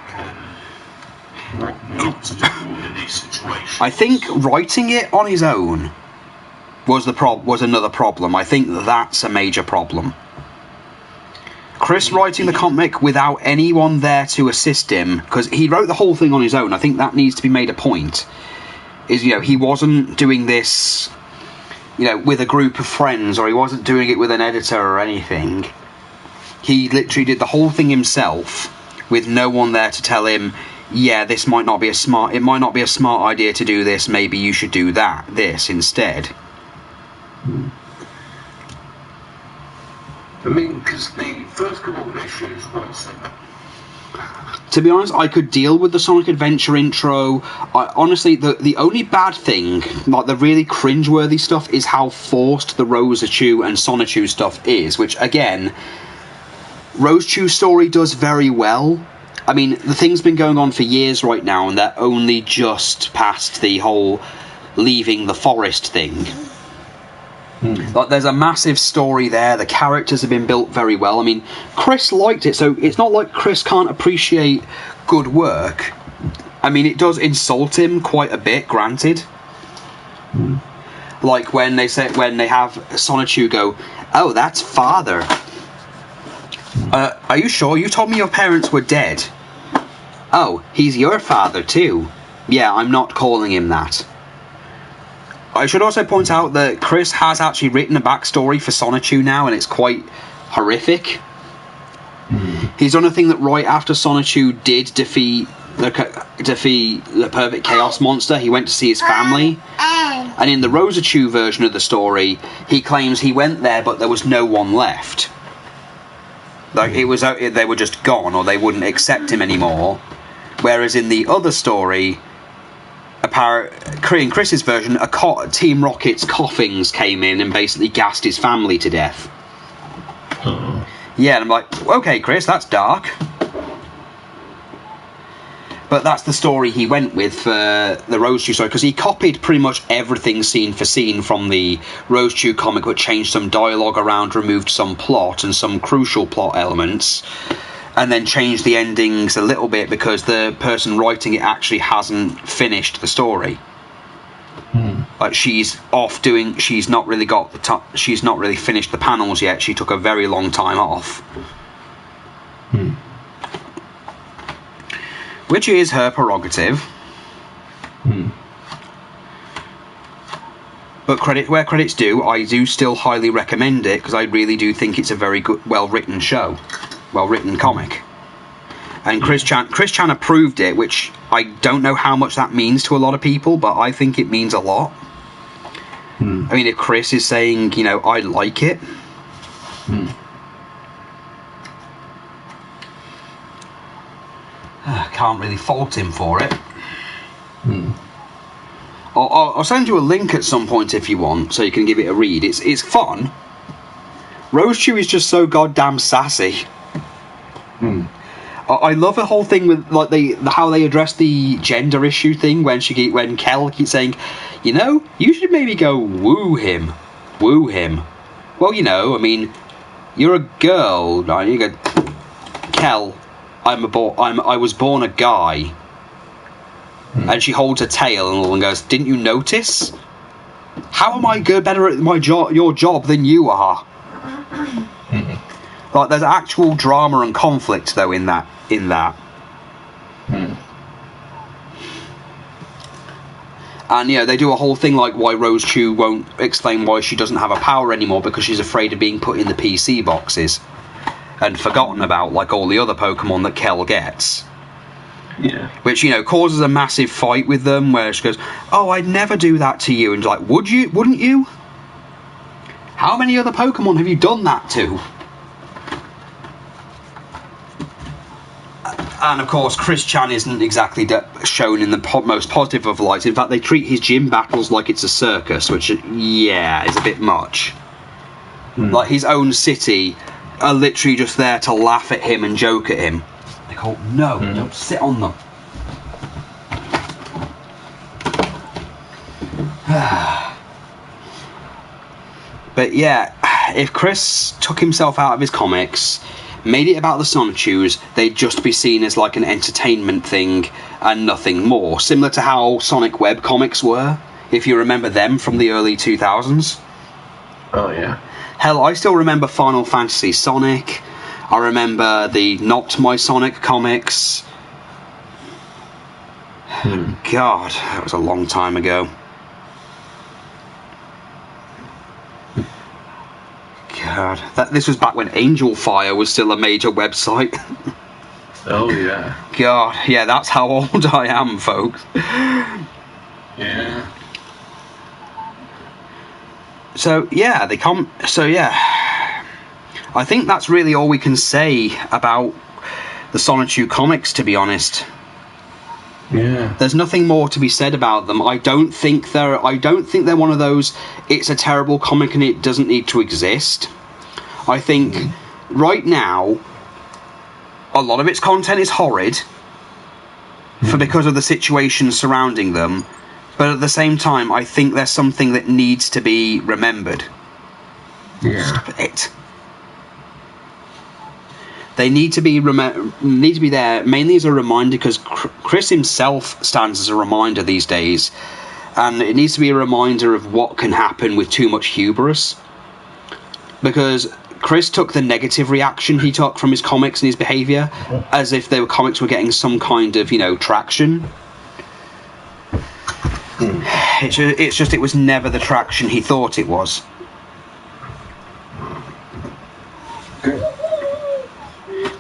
what not to do in these situations. I think writing it on his own was another problem. I think that's a major problem. Chris writing the comic without anyone there to assist him, because he wrote the whole thing on his own. I think that needs to be made a point. Is, you know, he wasn't doing this, you know, with a group of friends, or he wasn't doing it with an editor or anything. He literally did the whole thing himself, with no one there to tell him, yeah, it might not be a smart idea to do this, maybe you should do this instead. I mean, because the first couple of issues was... To be honest, I could deal with the Sonic Adventure intro. Honestly, the only bad thing, like the really cringeworthy stuff, is how forced the Rosechoo and Sonichu stuff is, which, again, Rosechoo's story does very well. I mean, the thing's been going on for years right now, and they're only just past the whole leaving the forest thing. Like, there's a massive story there. The characters have been built very well. I mean, Chris liked it, so it's not like Chris can't appreciate good work. I mean, it does insult him quite a bit, granted. Like when they have Sonichu go, "Oh, that's father. Are you sure? You told me your parents were dead." "Oh, he's your father too." "Yeah, I'm not calling him that." I should also point out that Chris has actually written a backstory for Sonichu now, and it's quite horrific. He's done a thing that right after Sonichu did defeat the perfect chaos monster, he went to see his family, and in the Rosechoo version of the story, he claims he went there, but there was no one left. Like, they were just gone, or they wouldn't accept him anymore. Whereas in the other story, in Chris's version, Team Rocket's coffins came in and basically gassed his family to death. Yeah, and I'm like, okay, Chris, that's dark. But that's the story he went with for the Rosechoo story, because he copied pretty much everything scene for scene from the Rosechoo comic, but changed some dialogue around, removed some plot and some crucial plot elements, and then changed the endings a little bit because the person writing it actually hasn't finished the story. like she's off doing. She's not really got she's not really finished the panels yet. She took a very long time off, which is her prerogative. But credit where credit's due, I do still highly recommend it because I really do think it's a very good, well-written show, well-written comic. And Chris Chan approved it, which I don't know how much that means to a lot of people, but I think it means a lot. I mean, if Chris is saying, you know, I like it. Can't really fault him for it. I'll send you a link at some point if you want, so you can give it a read. It's fun. Rose Chew is just so goddamn sassy. I love the whole thing with like how they address the gender issue thing when Kel keeps saying, you know, you should maybe go woo him. Well, you know, I mean, you're a girl, right? You go, Kel, I was born a guy. And she holds her tail and goes, didn't you notice? How am I better at your job than you are? Like, there's actual drama and conflict, though, in that. And, you know, they do a whole thing like why Rose Chew won't explain why she doesn't have a power anymore because she's afraid of being put in the PC boxes and forgotten about, like all the other Pokemon that Kel gets. Yeah. Which, you know, causes a massive fight with them where she goes, oh, I'd never do that to you. And like, wouldn't you? How many other Pokemon have you done that to? And of course, Chris Chan isn't exactly shown in the most positive of lights. In fact, they treat his gym battles like it's a circus, which, yeah, is a bit much. Like, his own city are literally just there to laugh at him and joke at him. Oh, no, don't sit on them. But yeah, if Chris took himself out of his comics, made it about the Sonichus, they'd just be seen as like an entertainment thing and nothing more. Similar to how Sonic Web comics were, if you remember them from the early 2000s. Oh, yeah. Hell, I still remember Final Fantasy Sonic. I remember the Not My Sonic comics. God, that was a long time ago. God, this was back when Angel Fire was still a major website. Oh, yeah. God, yeah, that's how old I am, folks. Yeah. So, yeah, I think that's really all we can say about the Sonichu comics, to be honest. Yeah. There's nothing more to be said about them. I don't think they're one of those, it's a terrible comic and it doesn't need to exist. I think right now a lot of its content is horrid because of the situation surrounding them, but at the same time I think there's something that needs to be remembered. Yeah. Stop it. They need to be there mainly as a reminder because Chris himself stands as a reminder these days, and it needs to be a reminder of what can happen with too much hubris. Because Chris took the negative reaction he took from his comics and his behaviour as if comics were getting some kind of, you know, traction. It's just it was never the traction he thought it was.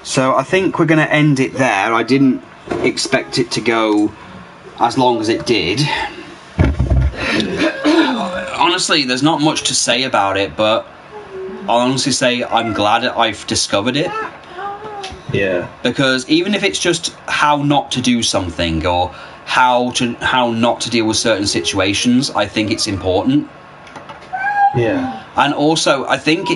So I think we're going to end it there. I didn't expect it to go as long as it did. Honestly, there's not much to say about it, but I'll honestly say I'm glad I've discovered it. Yeah. Because even if it's just how not to do something or how not to deal with certain situations, I think it's important. Yeah. And also, I think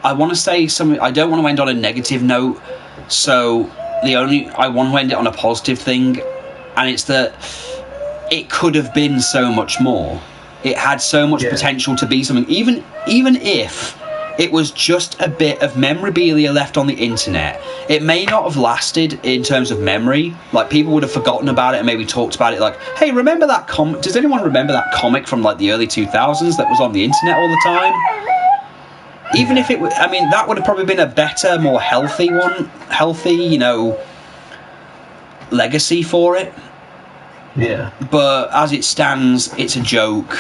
I want to say something. I don't want to end on a negative note, so I want to end it on a positive thing, and it's that it could have been so much more. It had so much potential to be something. Even if it was just a bit of memorabilia left on the internet. It may not have lasted in terms of memory. Like, people would have forgotten about it and maybe talked about it like, hey, remember that comic? Does anyone remember that comic from, like, the early 2000s that was on the internet all the time? Even if it... I mean, that would have probably been a better, more healthy one. Healthy, you know, legacy for it. Yeah. But as it stands, it's a joke.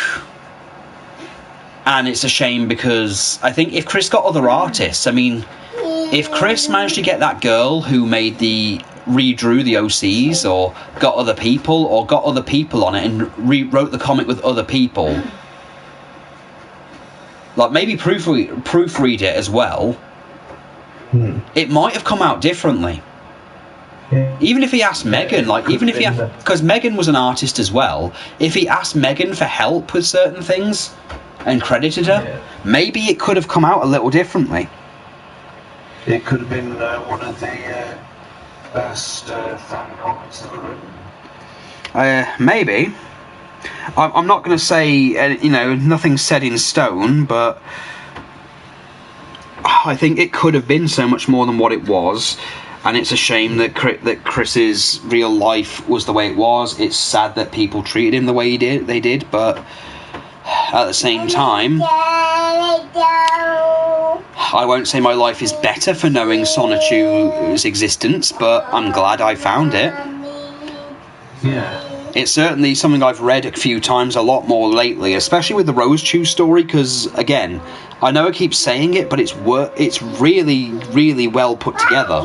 And it's a shame because I think if Chris got other artists, I mean, if Chris managed to get that girl who redrew the OCs, or got other people on it and rewrote the comic with other people, like maybe proofread it as well, it might have come out differently. Yeah. Even if he asked Megan, because Megan was an artist as well, if he asked Megan for help with certain things and credited her, maybe it could have come out a little differently. It could have been one of the best fan comics ever written. Maybe. I'm not going to say, you know, nothing's set in stone, but I think it could have been so much more than what it was. And it's a shame that Chris's real life was the way it was. It's sad that people treated him the way they did, but at the same time, I won't say my life is better for knowing Sonichu's existence, but I'm glad I found it. Yeah. It's certainly something I've read a few times, a lot more lately, especially with the Rose Chew story, because, again, I know I keep saying it, but it's really, really well put together.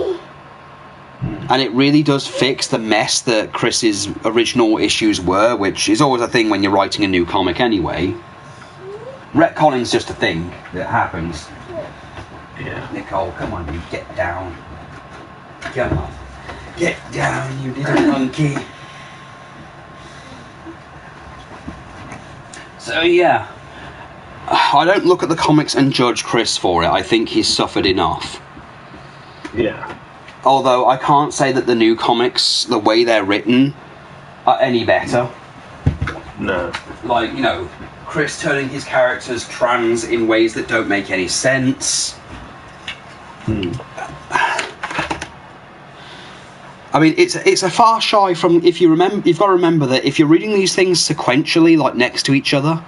And it really does fix the mess that Chris's original issues were, which is always a thing when you're writing a new comic anyway. Retconning's just a thing that happens. Yeah. Nicole, come on, you get down. Come on. Get down, you little monkey. So, yeah. I don't look at the comics and judge Chris for it. I think he's suffered enough. Yeah. Although I can't say that the new comics, the way they're written, are any better. No. Like, you know, Chris turning his characters trans in ways that don't make any sense. I mean, it's a far shy from, if you remember, you've got to remember that if you're reading these things sequentially, like next to each other,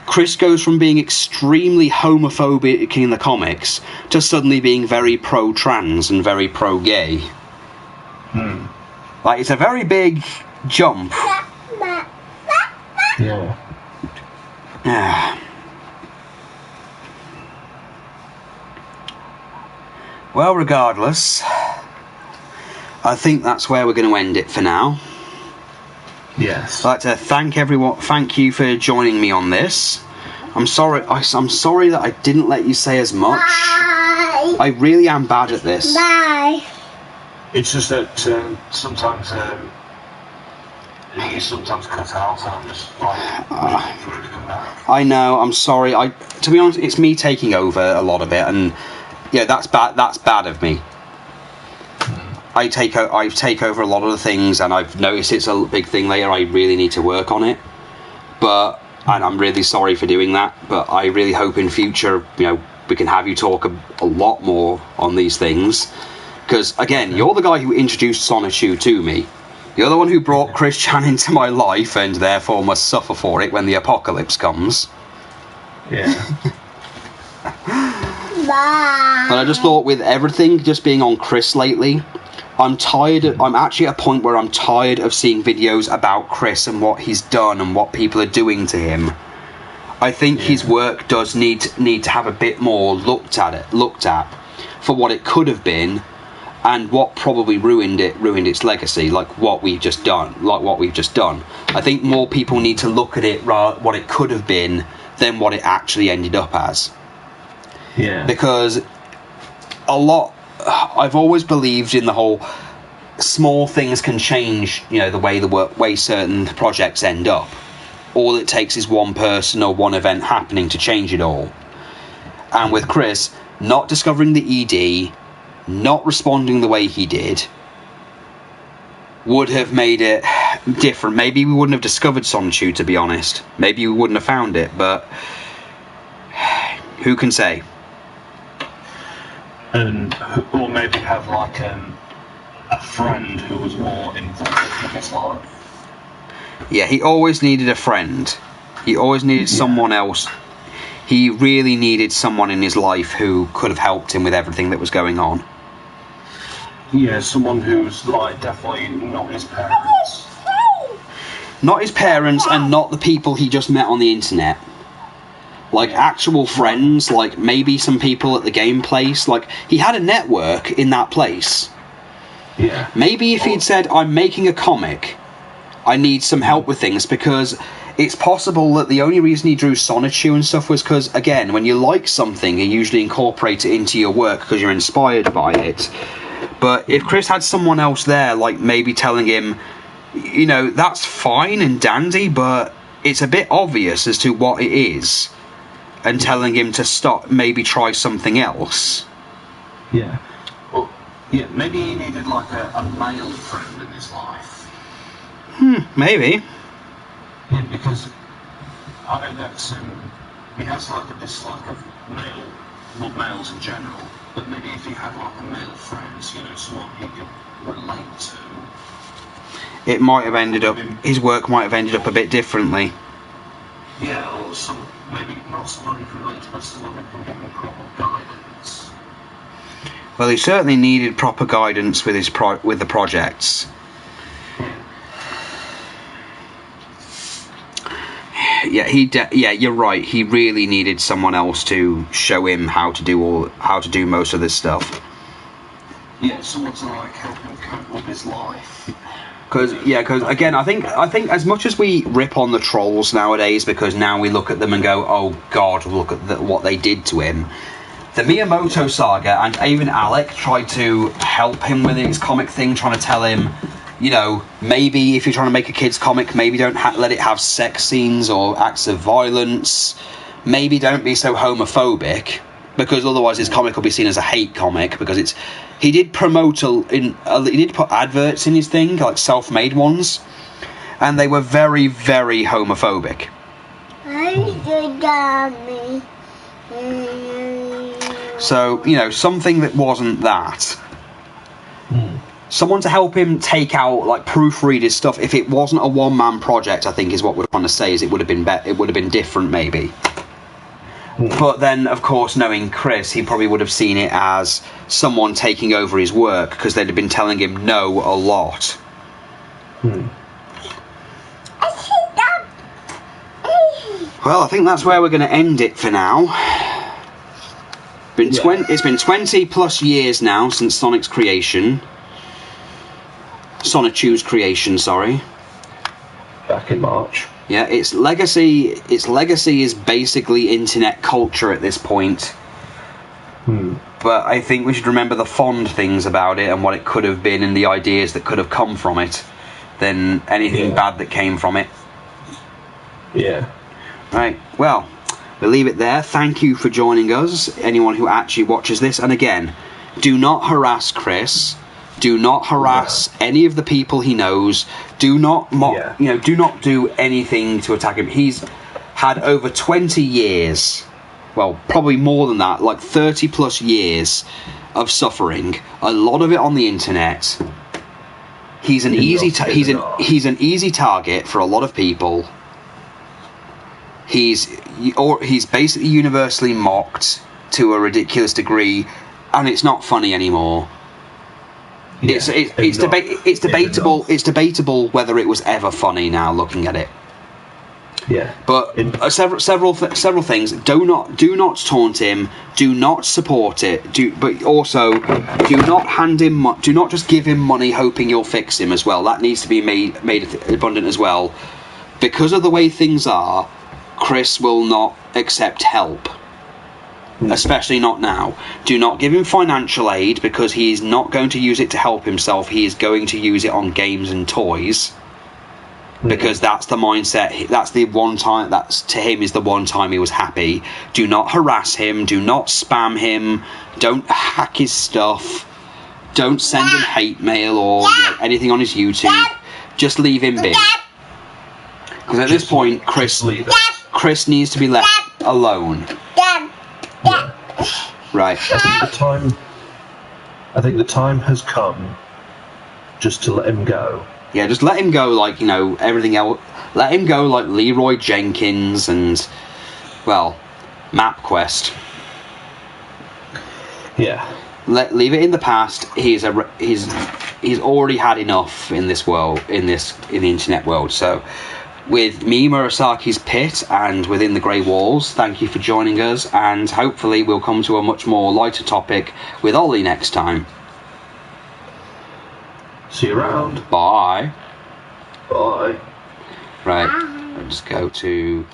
Chris goes from being extremely homophobic in the comics to suddenly being very pro-trans and very pro-gay. Like, it's a very big jump. Yeah. Well, regardless, I think that's where we're going to end it for now. Yes. I'd like to thank everyone. Thank you for joining me on this. I'm sorry. I'm sorry that I didn't let you say as much. Bye. I really am bad at this. Bye. It's just that sometimes you sometimes cut out, and I'm just like waiting for it to come back. I know. I'm sorry. To be honest, it's me taking over a lot of it, and yeah, that's bad. That's bad of me. I take over a lot of the things, and I've noticed it's a big thing later. I really need to work on it, and I'm really sorry for doing that. But I really hope in future, you know, we can have you talk a lot more on these things. Because again, you're the guy who introduced Sonichu to me. You're the one who brought Chris Chan into my life, and therefore must suffer for it when the apocalypse comes. Yeah. Bye. And I just thought, with everything just being on Chris lately, I'm actually at a point where I'm tired of seeing videos about Chris and what he's done and what people are doing to him. I think his work does need to have a bit more looked at for what it could have been, and what probably ruined its legacy, like what we've just done. I think more people need to look at it, what it could have been, than what it actually ended up as. Yeah. Because I've always believed in the whole small things can change, you know, the way certain projects end up. All it takes is one person or one event happening to change it all. And with Chris not discovering the ED, not responding the way he did, would have made it different. Maybe we wouldn't have discovered Sonichu, to be honest. Maybe we wouldn't have found it, but who can say? or maybe have like a friend who was more involved in his life. Yeah, he always needed a friend. He always needed someone else. He really needed someone in his life who could have helped him with everything that was going on. Yeah, someone who's like definitely not his parents. Not his parents, and not the people he just met on the internet. Like actual friends, like maybe some people at the game place. Like he had a network in that place. Yeah. Maybe if he'd said, I'm making a comic, I need some help with things, because it's possible that the only reason he drew Sonichu and stuff was because, again, when you like something, you usually incorporate it into your work because you're inspired by it. But if Chris had someone else there, like maybe telling him, you know, that's fine and dandy, but it's a bit obvious as to what it is, and telling him to stop, maybe try something else. Yeah. Well, yeah, maybe he needed like a male friend in his life. Maybe. Yeah, because I know that he has like a dislike of males in general, but maybe if he had like a male friend, you know, someone he could relate to. It might have ended up, his work might have ended up a bit differently. Yeah, or maybe not someone who can relate to, but someone who can give him proper guidance. Well, he certainly needed proper guidance with his with the projects. Yeah, you're right. He really needed someone else to show him how to do most of this stuff. Yeah, someone to like help him cope with his life. Because again, I think as much as we rip on the trolls nowadays, because now we look at them and go, oh God, look at what they did to him. The Miyamoto saga, and even Alec tried to help him with his comic thing, trying to tell him, you know, maybe if you're trying to make a kid's comic, maybe don't let it have sex scenes or acts of violence. Maybe don't be so homophobic, because otherwise his comic will be seen as a hate comic. Because he did promote he did put adverts in his thing, like self-made ones, and they were very, very homophobic. So, you know, something that wasn't that. Someone to help him take out, like, proofread his stuff. If it wasn't a one-man project, I think is what we're trying to say, is it would have been it would have been different, maybe. But then, of course, knowing Chris, he probably would have seen it as someone taking over his work, because they'd have been telling him no a lot. Well, I think that's where we're going to end it for now. It's been 20 plus years now since Sonic's creation. Sonichu's creation, sorry. Back in March. Yeah, its legacy is basically internet culture at this point. But I think we should remember the fond things about it and what it could have been and the ideas that could have come from it than anything bad that came from it. Yeah. Right, well, we'll leave it there. Thank you for joining us, anyone who actually watches this. And again, do not harass Chris. Do not harass any of the people he knows. Do not do not do anything to attack him. He's had over 20 years, well, probably more than that, like 30 plus years of suffering. A lot of it on the internet. He's an easy target for a lot of people. He's basically universally mocked to a ridiculous degree, and it's not funny anymore. Yeah, it's debatable whether it was ever funny now looking at it. Yeah. But several things. Do not taunt him. Do not support it. But also do not hand him. Do not just give him money hoping you'll fix him as well. That needs to be made abundant as well. Because of the way things are, Chris will not accept help. Especially not now. Do not give him financial aid, because he is not going to use it to help himself. He is going to use it on games and toys, because that's the mindset. That's the one time. That's to him is the one time he was happy. Do not harass him. Do not spam him. Don't hack his stuff. Don't send him hate mail or anything on his YouTube. Just leave him be. Because at this point, Chris needs to be left alone. Yeah. Right. I think I think the time has come just to let him go. Yeah, just let him go like, you know, everything else. Let him go like Leroy Jenkins and, well, MapQuest. Yeah. Leave it in the past. He's already had enough in this world, in the internet world. So, with me, Murasaki's Pit, and Within the Grey Walls, thank you for joining us, and hopefully we'll come to a much more lighter topic with Ollie next time. See you around. Bye. Bye. Right, let's go to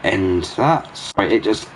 end that. Right, it just